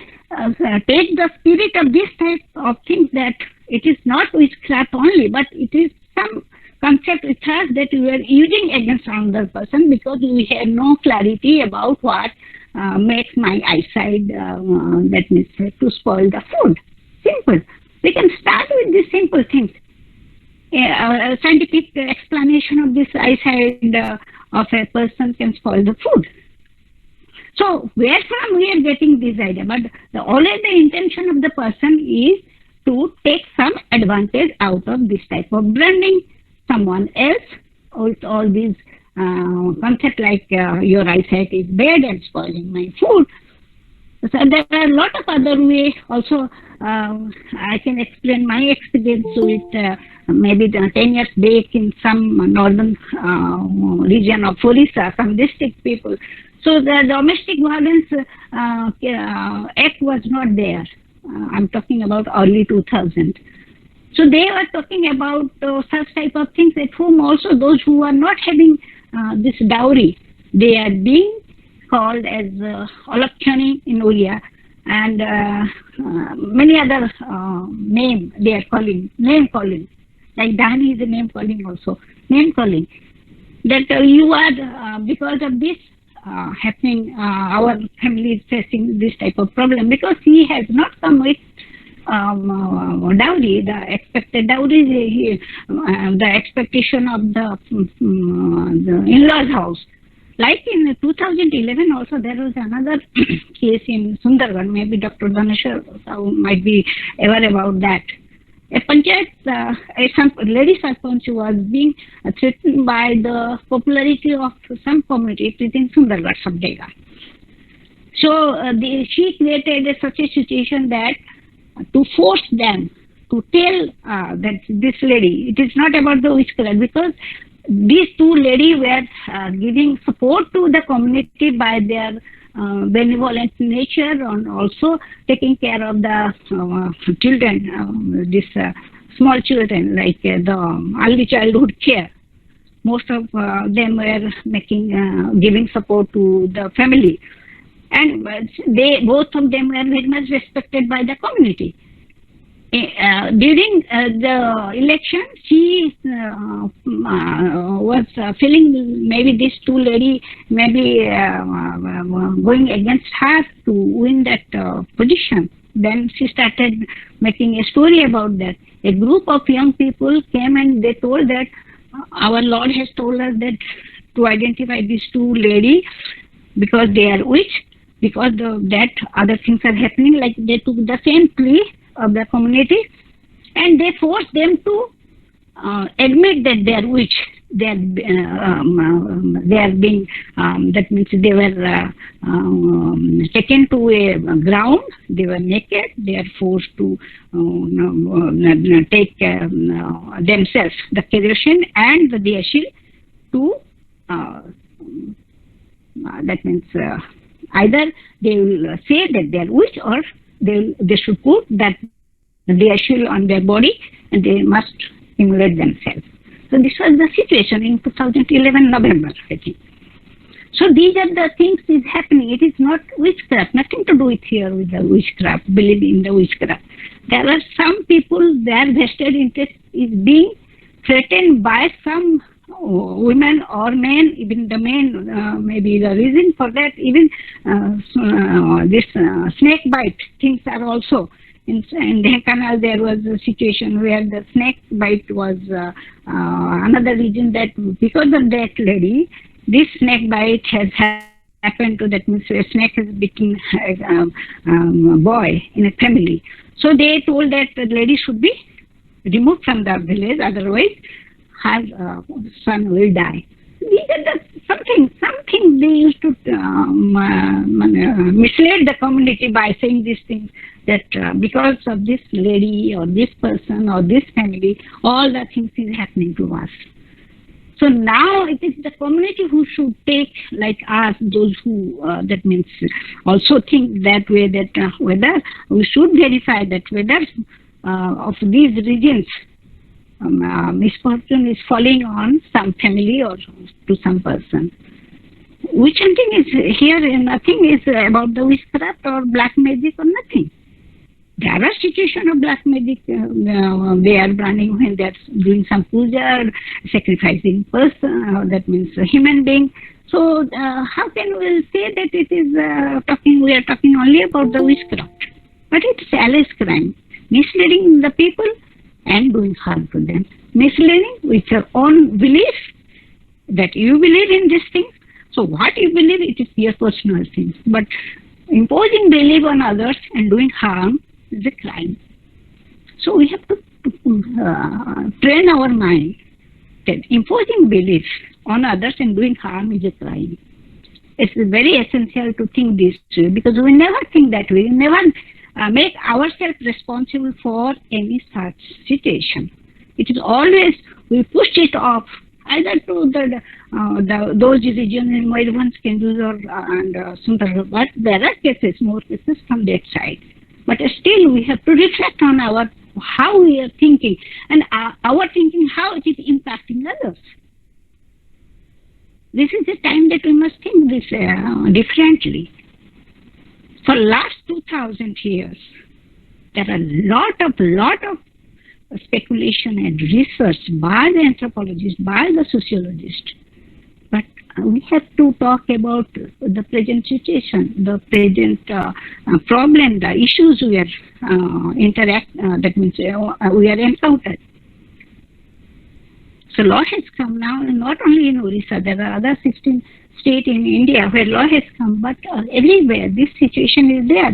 take the spirit of this type of things, that it is not witchcraft only, but it is some concept with us that we are using against another person because we have no clarity about what makes my eyesight, that means to spoil the food. Simple. We can start with these simple things. A scientific explanation of this eyesight of a person can spoil the food. So where from we are getting this idea? But always the intention of the person is to take some advantage out of this type of branding someone else with all these concepts like your eyesight is bad and spoiling my food. So there are a lot of other ways also. I can explain my experience with maybe 10 years back in some northern region of Orissa, some district people. So the domestic violence act was not there. I'm talking about early 2000. So they were talking about such type of things at home. Also those who are not having this dowry, they are being called as Olakshani in Oriya, and many other name they are calling, name calling. Like Dani is a name calling also, name calling. That you are, because of this happening, our family is facing this type of problem because he has not come with dowry, the expected dowry, the expectation of the in-laws house. Like in 2011 also there was another case in Sundargarh, maybe Dr. Dhaneshwar might be aware about that. A panchayat, a lady sarpanch was being threatened by the popularity of some community within Sundargarh Sabdega. So she created such a situation that to force them to tell that this lady, it is not about the witchcraft, because these two ladies were giving support to the community by their benevolent nature and also taking care of the children, small children, like the early childhood care. Most of them were giving support to the family, and both of them were very much respected by the community. During the election, she was feeling maybe these two ladies maybe going against her to win that position. Then she started making a story about that. A group of young people came and they told that our Lord has told us that to identify these two ladies because they are witch, because that other things are happening. Like they took the same plea of the community and they forced them to admit that they are witch. They are being, that means they were taken to a ground, they were naked, they are forced to take themselves the kerosene and the diashil to, that means either they will say that they are witch or they should put that diashil on their body and they must immolate themselves. So this was the situation in 2011 November, I think. So these are the things is happening. It is not witchcraft, nothing to do with here with the witchcraft, believing in the witchcraft. There are some people, their vested interest is being threatened by some women or men, even the men, maybe the reason for that, even this snake bite things are also. In Dhenkanal, there was a situation where the snake bite was another reason that because of that lady, this snake bite has happened to that means a snake has bitten a boy in a family. So they told that the lady should be removed from the village, otherwise her son will die. These are the something they used to mislead the community by saying these things, that because of this lady or this person or this family, all the things is happening to us. So now it is the community who should take, like us, those who, that means also think that way, that whether we should verify that whether of these regions misfortune is falling on some family or to some person. Witch hunting is here, nothing is about the witchcraft or black magic or nothing. There are situations of black magic, they are running when they are doing some puja, sacrificing person, that means a human being. So how can we say that it is we are talking only about the witchcraft? But it's alleged crime, misleading the people and doing harm to them. Misleading with your own belief, that you believe in this thing. So what you believe, it is your personal thing. But imposing belief on others and doing harm is a crime. So we have to train our mind that imposing belief on others and doing harm is a crime. It's very essential to think this way, because we never think that way. We never make ourselves responsible for any such situation. It is always we push it off either to those regions in Mayurbhanj, Kendujhar and Sundargarh, but there are cases, more cases from that side. But still we have to reflect on how we are thinking and our thinking, how it is impacting others. This is the time that we must think this differently. For last 2000 years, there are a lot of speculation and research by the anthropologists, by the sociologists. But we have to talk about the present situation, the present problem, the issues we are that means we are encountered. So law has come now, not only in Orissa, there are other 16 states in India where law has come, but everywhere this situation is there.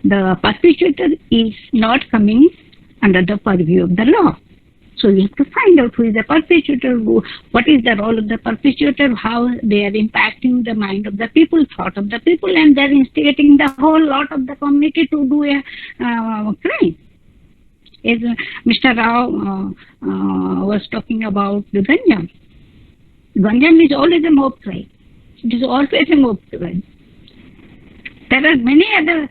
The perpetrator is not coming under the purview of the law. So we have to find out who is the perpetrator, what is the role of the perpetrator, how they are impacting the mind of the people, thought of the people, and they are instigating the whole lot of the community to do a crime. As Mr. Rao was talking about the Ganjam. Ganjam is always a mob crime. It is always a mob crime. There are many other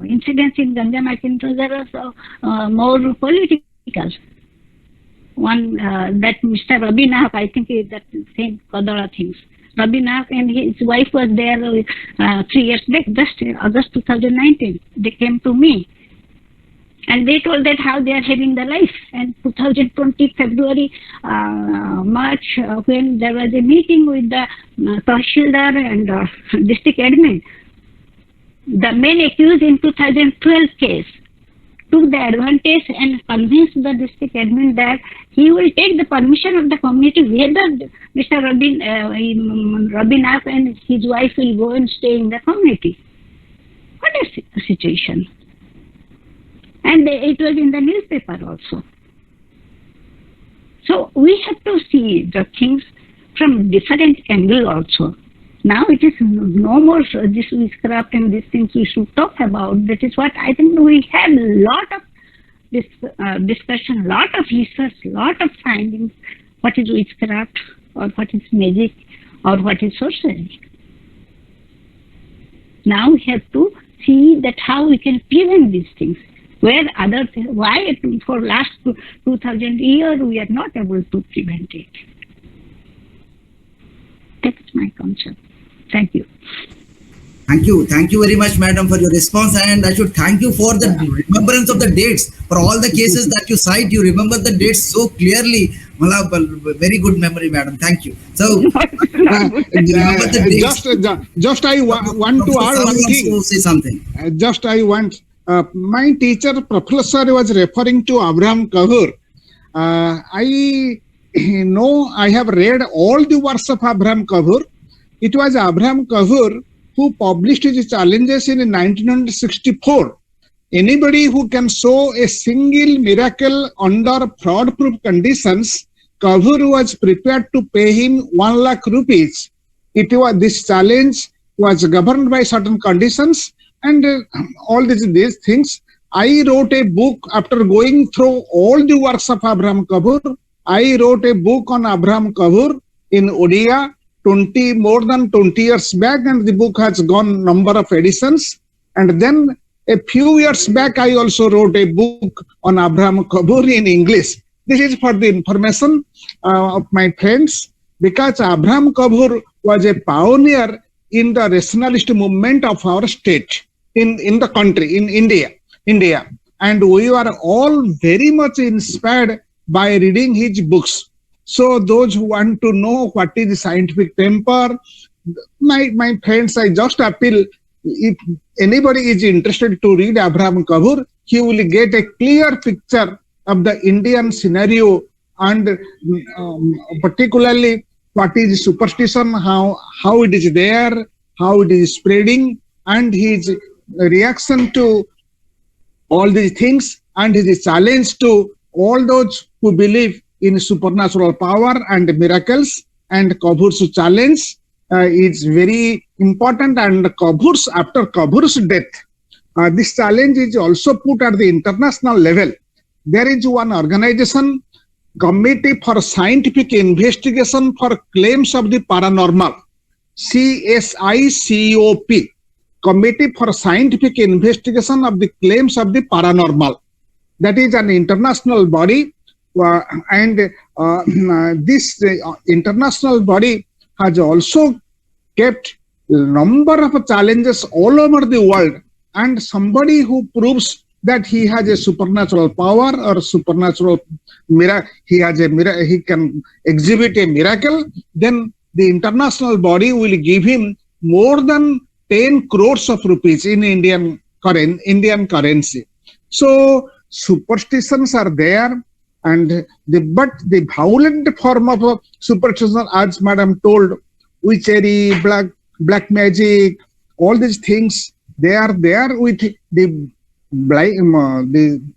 incidents in Ganjam. I think there are more political. One that Mr. Rabi Nahak, I think is that same Kadala things. Rabi Nahak and his wife was there 3 years back, just August 2019. They came to me. And they told that how they are having the life. And 2020 February, March, when there was a meeting with the Tahsildar and district admin, the main accused in 2012 case took the advantage and convinced the district admin that he will take the permission of the community whether Mr. Rabi Nahak and his wife will go and stay in the community. What a situation. And it was in the newspaper also. So we have to see the things from different angle also. Now it is no more this witchcraft and these things we should talk about. That is what I think we have a lot of this discussion, lot of research, lot of findings. What is witchcraft or what is magic or what is sorcery. Now we have to see that how we can prevent these things. Where why for last 2000 years we are not able to prevent it. That's my concern. Thank you. Thank you very much, madam, for your response. And I should thank you for the remembrance of the dates. For all the cases that you cite, you remember the dates so clearly. Malab, very good memory, madam. Thank you. So, remember the dates. Just I want to Professor add one wants thing. to say something. Just I want, my teacher, professor, was referring to Abraham Cahur. I know I have read all the works of Abraham Cahur. It was Abraham Cahur who published his challenges in 1964. Anybody who can show a single miracle under fraud-proof conditions, Cahur was prepared to pay him 1 lakh rupees. This challenge was governed by certain conditions, and all these things. I wrote a book after going through all the works of Abraham Cahur. I wrote a book on Abraham Cahur in Odia more than 20 years back, and the book has gone number of editions. And then a few years back, I also wrote a book on Abraham Cahur in English. This is for the information of my friends, because Abraham Cahur was a pioneer in the rationalist movement of our state, in the country, in India. And we are all very much inspired by reading his books. So those who want to know what is the scientific temper, my friends, I just appeal, if anybody is interested to read Abraham Cahur, he will get a clear picture of the Indian scenario, and particularly what is superstition, how it is there, how it is spreading, and his reaction to all these things, and his challenge to all those who believe in supernatural power and miracles. And Cahur's challenge is very important. And after Cahur's death, this challenge is also put at the international level. There is one organization, Committee for Scientific Investigation for Claims of the Paranormal, CSICOP, Committee for Scientific Investigation of the Claims of the Paranormal. That is an international body, and this international body has also kept a number of challenges all over the world. And somebody who proves that he has a supernatural power or supernatural miracle, he can exhibit a miracle, then the international body will give him more than 10 crores of rupees in Indian currency. So superstitions are there, but the violent form of superstition, as madam told, witchery, black magic, all these things, they are there with the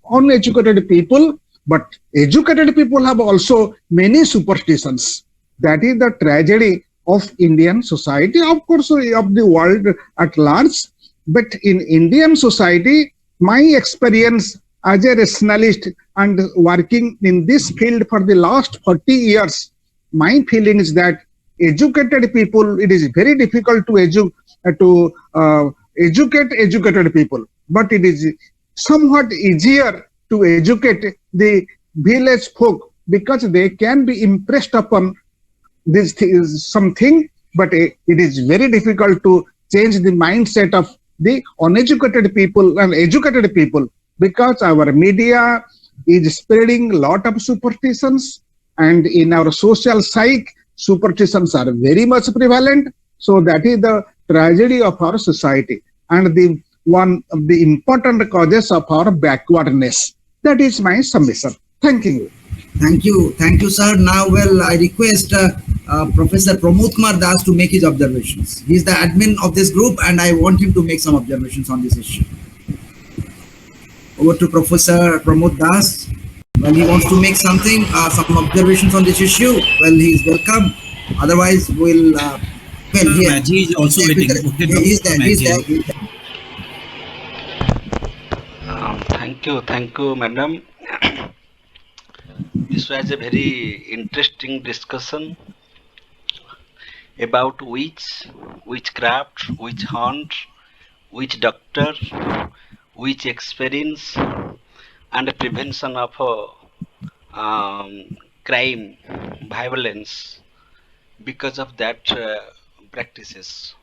uneducated people. But educated people have also many superstitions. That is the tragedy of Indian society, of course, of the world at large. But in Indian society, my experience as a rationalist and working in this field for the last 40 years, my feeling is that educated people, it is very difficult to educate educated people, but it is somewhat easier to educate the village folk, because they can be impressed upon this something, but it is very difficult to change the mindset of the uneducated people and educated people, because our media is spreading a lot of superstitions, and in our social psyche, superstitions are very much prevalent. So that is the tragedy of our society, and one of the important causes of our backwardness. That is my submission. Thank you. Thank you, sir. Now, I request Professor Pramod Kumar Das to make his observations. He is the admin of this group, and I want him to make some observations on this issue. Over to Professor Pramod Das. Well, he wants to make some observations on this issue. Well, he is welcome. Otherwise, we'll. Maggie is also waiting. He's there. Thank you, madam. This was a very interesting discussion about witchcraft, witch hunt, witch doctor, witch experience, and prevention of crime, violence. because of that practices.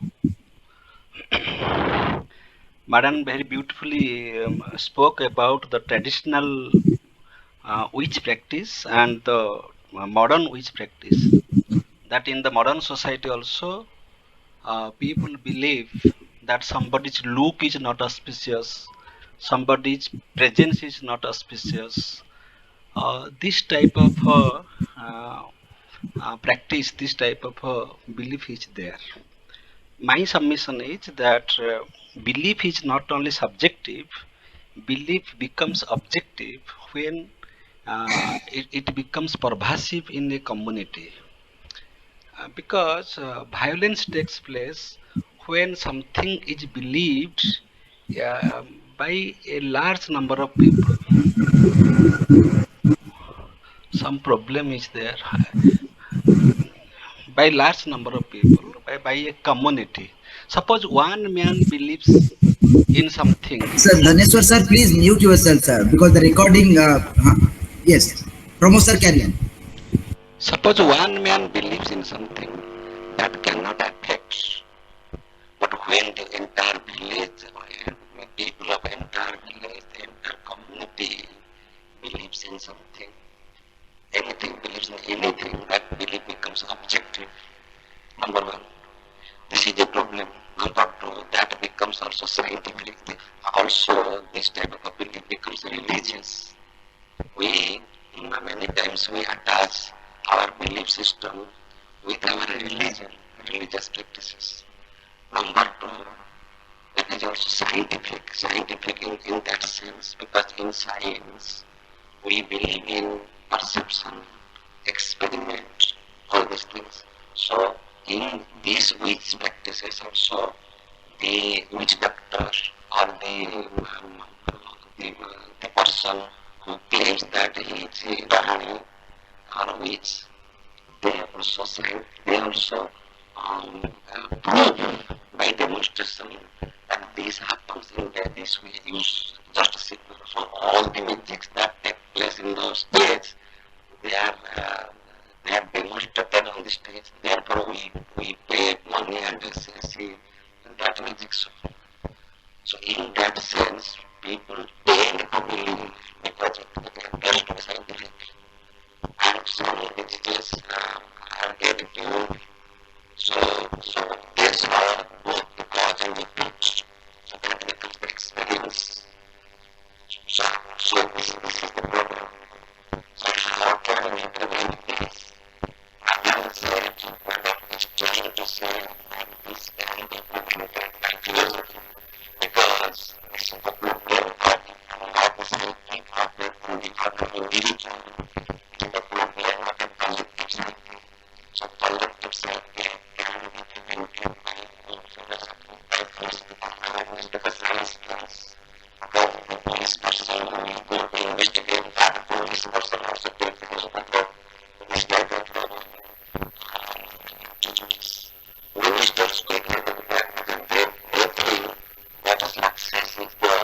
Madam very beautifully spoke about the traditional witch practice and the modern witch practice. That in the modern society also, people believe that somebody's look is not auspicious, somebody's presence is not auspicious. This type of practice, this type of belief is there. My submission is that belief is not only subjective, belief becomes objective when it becomes pervasive in a community. Because violence takes place when something is believed by a large number of people. Some problem is there by large number of people, by a community. Suppose one man believes in something. Sir, Dhaneshwar sir, please mute yourself, sir, because the recording. Yes, Pramod sir, carry on. Suppose one man believes in something that cannot affect, but when the entire village, people of entire village, the entire community believes in something, anything believes in anything, that belief becomes objective. Number one, this is a problem. Number two, that becomes also scientific. Also, this type of belief becomes religious. We many times we attach our belief system with our religion, religious practices. Number two, it is also scientific in that sense, because in science we believe in perception, experiment, all these things. So in these witch practices also, the witch doctor or the person who claims that he is a Rahani or witch, they also prove by demonstration that this happens in this we use just a signal. So all the magics that take place in those states, they are demonstrated on the stage. Therefore, we pay money and see that magic show. So in that sense, people tend to believe because it appears to be scientific. And some religious are getting to. So there's both the cause and the effect. So that becomes the experience. So this is the problem. So how can we prevent this? I said that is trying to say that this can be prevented by philosophy, because it's a problem that not necessarily operate in the order of individual. It is a problem of a collective psyche. So collective psyche can be prevented by philosophy, by philosophical awareness, because science class, the police person who will go to investigate that police person also take this type of ministers take that they think that success is the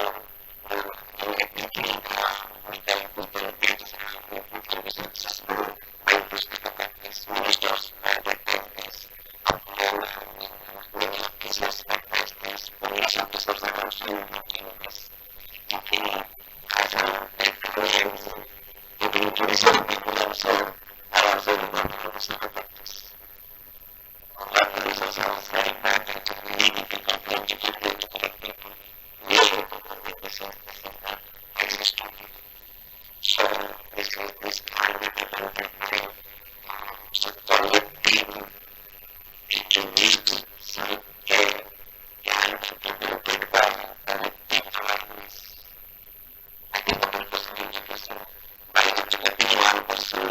unethical we can be successful by this type of practice. Ministers that practice many cases that practice police officers are also involved in this. Taking as a claims, giving to the people also are also involved in this type of practice. That is also very bad that we need to educate to correct people. We should this exist. So this kind of prevented by collective introduced self-care can be prevented by collective awareness. I think the purpose of education, by educating one person,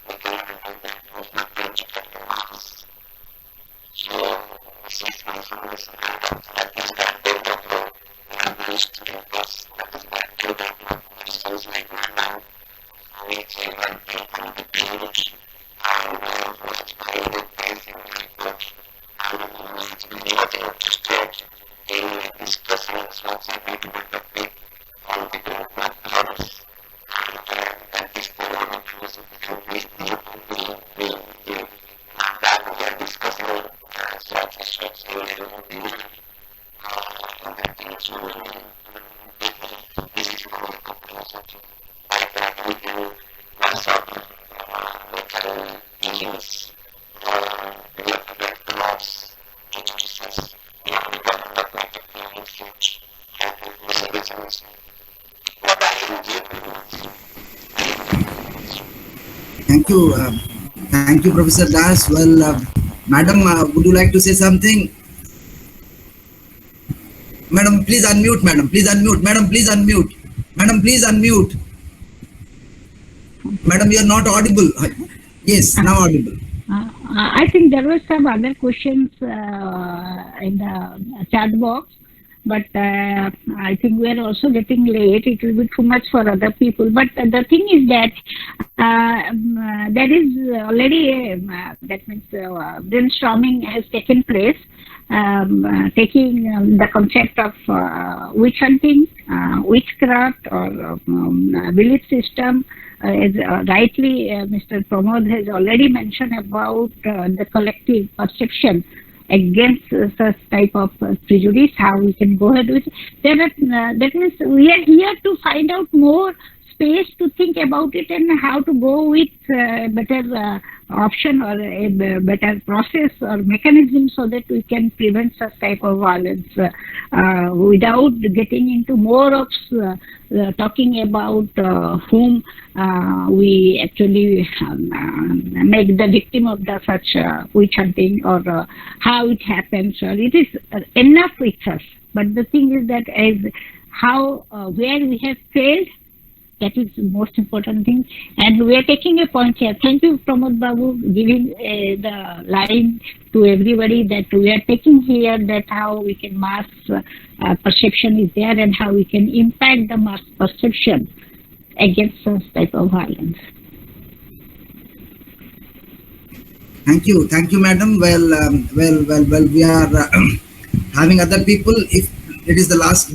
we can prevent that was not to educate the mass. So this is my solution, and that is that data we have used to discuss, that is that data persons like Madam, which even from the page, and was finding place in my book, and was very interested in discussing such a beautiful topic on the development models, and that is the one of philosophy and wisdom will that Thank you, Professor Das. Well, Madam, would you like to say something? Madam, please unmute. Madam, please unmute. Madam, please unmute. Madam, please unmute. Madam, you are not audible. Yes, now audible. I think there were some other questions in the chat box, but I think we are also getting late. It will be too much for other people. But the thing is that there is already that means brainstorming has taken place, taking the concept of witch hunting, witchcraft, or belief system. As rightly Mr. Pramod has already mentioned about the collective perception against such type of prejudice, how we can go ahead with it. That means we are here to find out more space to think about it and how to go with better option or a better process or mechanism so that we can prevent such type of violence without getting into more of talking about whom we actually make the victim of the such witch hunting or how it happens. Or it is enough with us. But the thing is that as how where we have failed, that is the most important thing. And we are taking a point here. Thank you, Pramod Babu, giving the line to everybody that we are taking here, that how we can mass perception is there and how we can impact the mass perception against such type of violence. Thank you, madam. Well, we are having other people. If it is the last,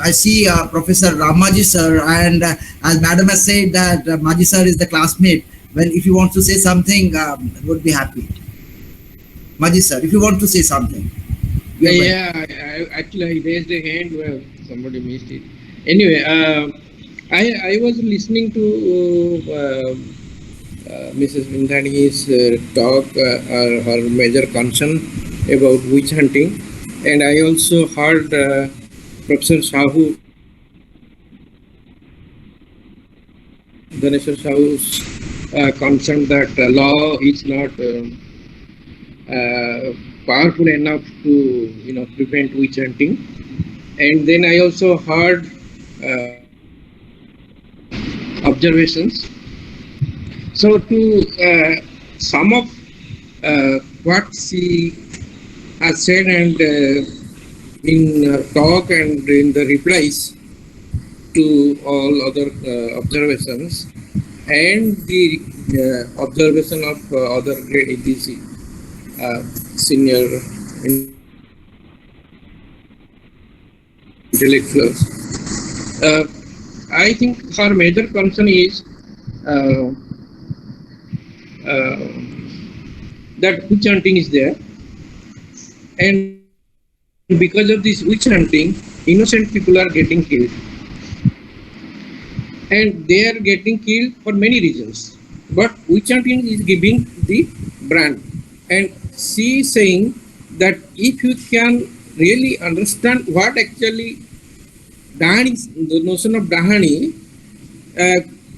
I see Professor Ramaji sir, and as madam has said that Maji sir is the classmate. Well, if you want to say something, would be happy. Maji sir, if you want to say something. Yeah, I raised a hand where somebody missed it. Anyway, I was listening to Mrs. Vindhani's talk, her major concern about witch hunting, and I also heard Professor Sahu, Dhaneshwar Sahu's concern that law is not powerful enough to prevent witch hunting, and then I also heard observations. So to sum up what she has said, and in talk and in the replies to all other observations and the observation of other great ETC senior intellectuals, I think her major concern is that witch hunting is there, and because of this witch hunting, innocent people are getting killed, and they are getting killed for many reasons. But witch hunting is giving the brand, and she is saying that if you can really understand what actually Dahani, the notion of Dahani,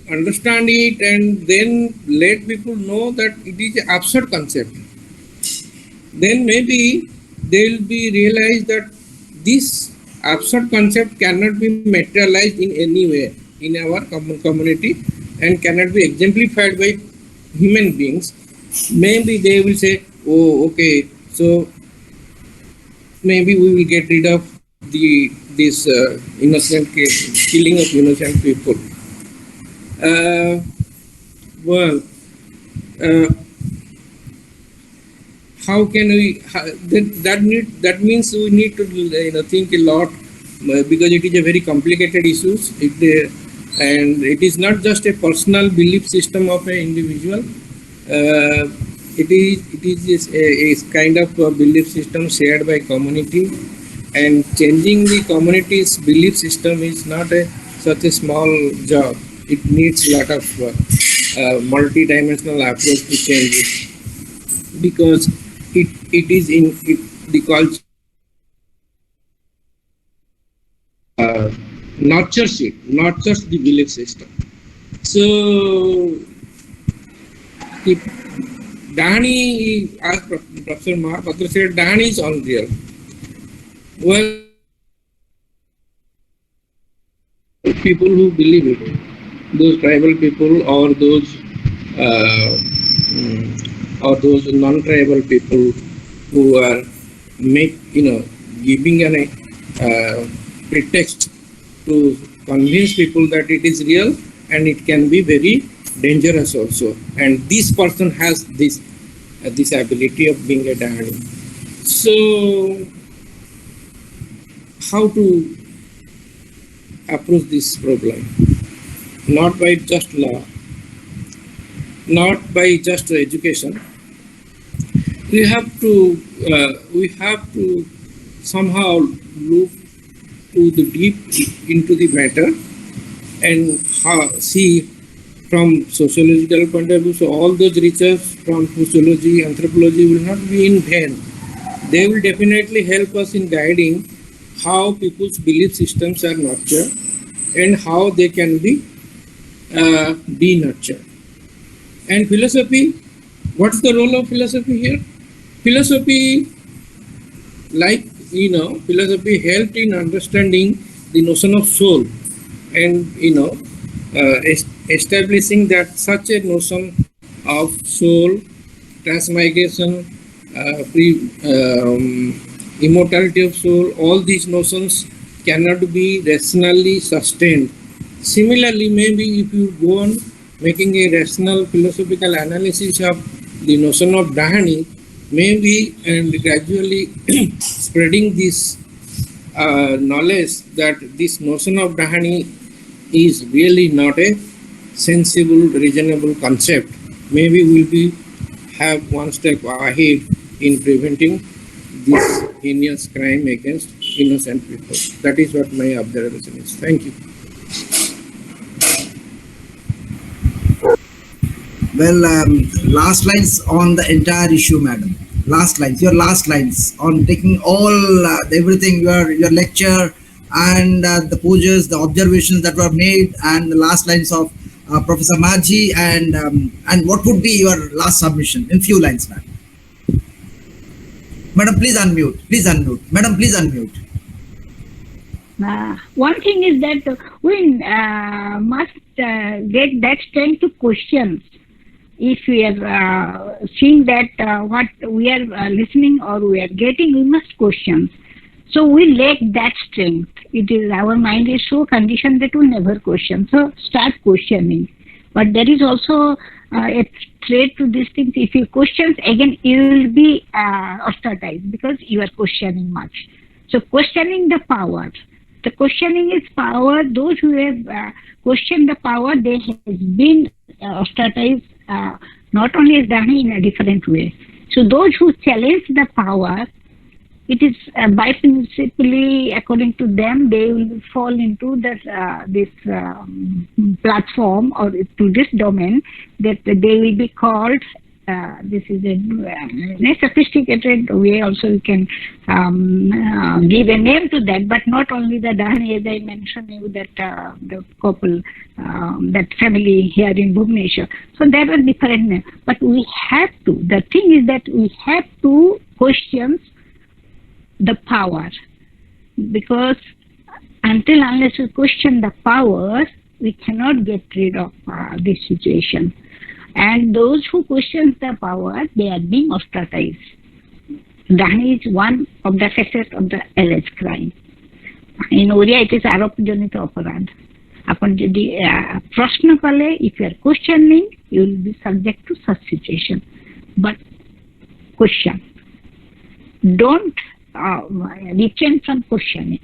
understand it and then let people know that it is an absurd concept, then maybe they will be realized that this absurd concept cannot be materialized in any way in our community and cannot be exemplified by human beings. Maybe they will say, oh, okay, so maybe we will get rid of this innocent case, killing of innocent people. How can we? That means we need to think a lot, because it is a very complicated issue. And it is not just a personal belief system of an individual. It is a kind of a belief system shared by community, and changing the community's belief system is not such a small job. It needs a lot of multi-dimensional approach to change it, because it is in the culture nurtures it, not just the belief system. So if Dahani, as Professor Mahapatra said, Dahani is unreal. Well, people who believe it, those tribal people or those non-tribal people who are giving a pretext to convince people that it is real, and it can be very dangerous also. And this person has this ability of being a Dahani. So, how to approach this problem? Not by just law, not by just education. We have to somehow look to the deep into the matter and see from sociological point of view. So all those research from sociology, anthropology will not be in vain. They will definitely help us in guiding how people's belief systems are nurtured and how they can be nurtured. And philosophy, what's the role of philosophy here? Philosophy, philosophy helped in understanding the notion of soul and, establishing that such a notion of soul, transmigration, immortality of soul, all these notions cannot be rationally sustained. Similarly, maybe if you go on making a rational philosophical analysis of the notion of Dahani, maybe and gradually spreading this knowledge that this notion of Dahani is really not a sensible, reasonable concept, maybe we'll have one step ahead in preventing this heinous crime against innocent people. That is what my observation is. Thank you. Well, last lines on the entire issue, madam. Last lines, your last lines on taking all everything, your lecture and the pujas, the observations that were made, and the last lines of Professor Maji, and what would be your last submission in few lines, madam? Madam, please unmute. Please unmute. Madam, please unmute. One thing is that we must get that strength to question. If we are seeing that what we are listening or we are getting, we must question. So we lack that strength. It is our mind is so conditioned that we never question. So start questioning. But there is also a threat to these things. If you question again, you will be ostracized because you are questioning much. So questioning the power. The questioning is power. Those who have questioned the power, they have been ostracized. Not only is done in a different way. So those who challenge the power, it is by principally according to them, they will fall into this platform or to this domain that they will be called. This is a sophisticated way. Also, you can give a name to that, but not only the Dahani, as I mentioned you that the couple, that family here in Bhubaneswar. So there are different names, but we have to. The thing is that we have to question the power, because until unless we question the power, we cannot get rid of this situation. And those who question the power, they are being ostracized. Dahani is one of the facets of the alleged crime. In Oriya, it is arop-janita aparadh. Upon the prashna kale, if you are questioning, you will be subject to such situation. But question. Don't refrain from questioning.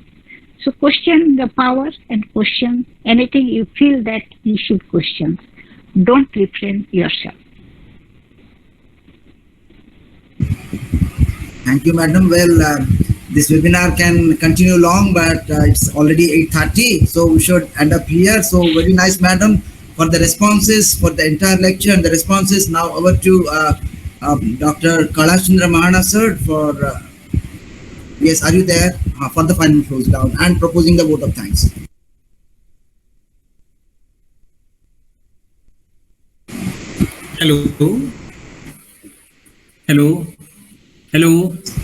So question the power and question anything you feel that you should question. Don't refrain yourself. Thank you, madam. Well, this webinar can continue long, but it's already 8:30, so we should end up here. So very nice, madam, for the responses, for the entire lecture and the responses. Now over to Dr. Kailash Chandra Mahana, sir, for yes, are you there? For the final close down and proposing the vote of thanks. Hello. Hello. Hello.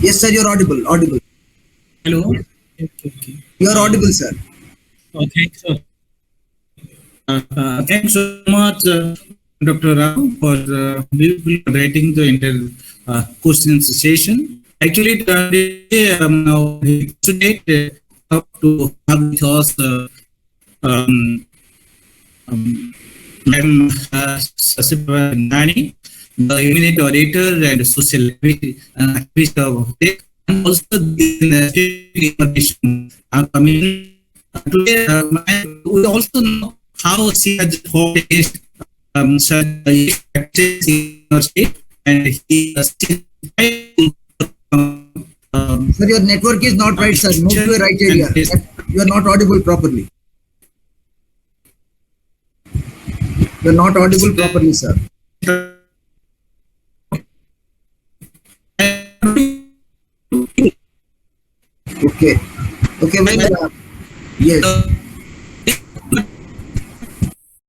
Yes, sir, you're audible. Audible. Hello. Okay. You're audible, sir. Thanks. Thanks so much, Dr. Rao, for beautifully writing the entire question session. Actually, today, how to have with us Madam Sasipa Nani, the eminent orator and social activist of tech, and also the information coming. Today, we also know how she has faced such in her state, and he Sir, your network is not right, sir. Move to the right area. You are not audible properly. You are not audible properly, sir. Okay. Okay, well, yes.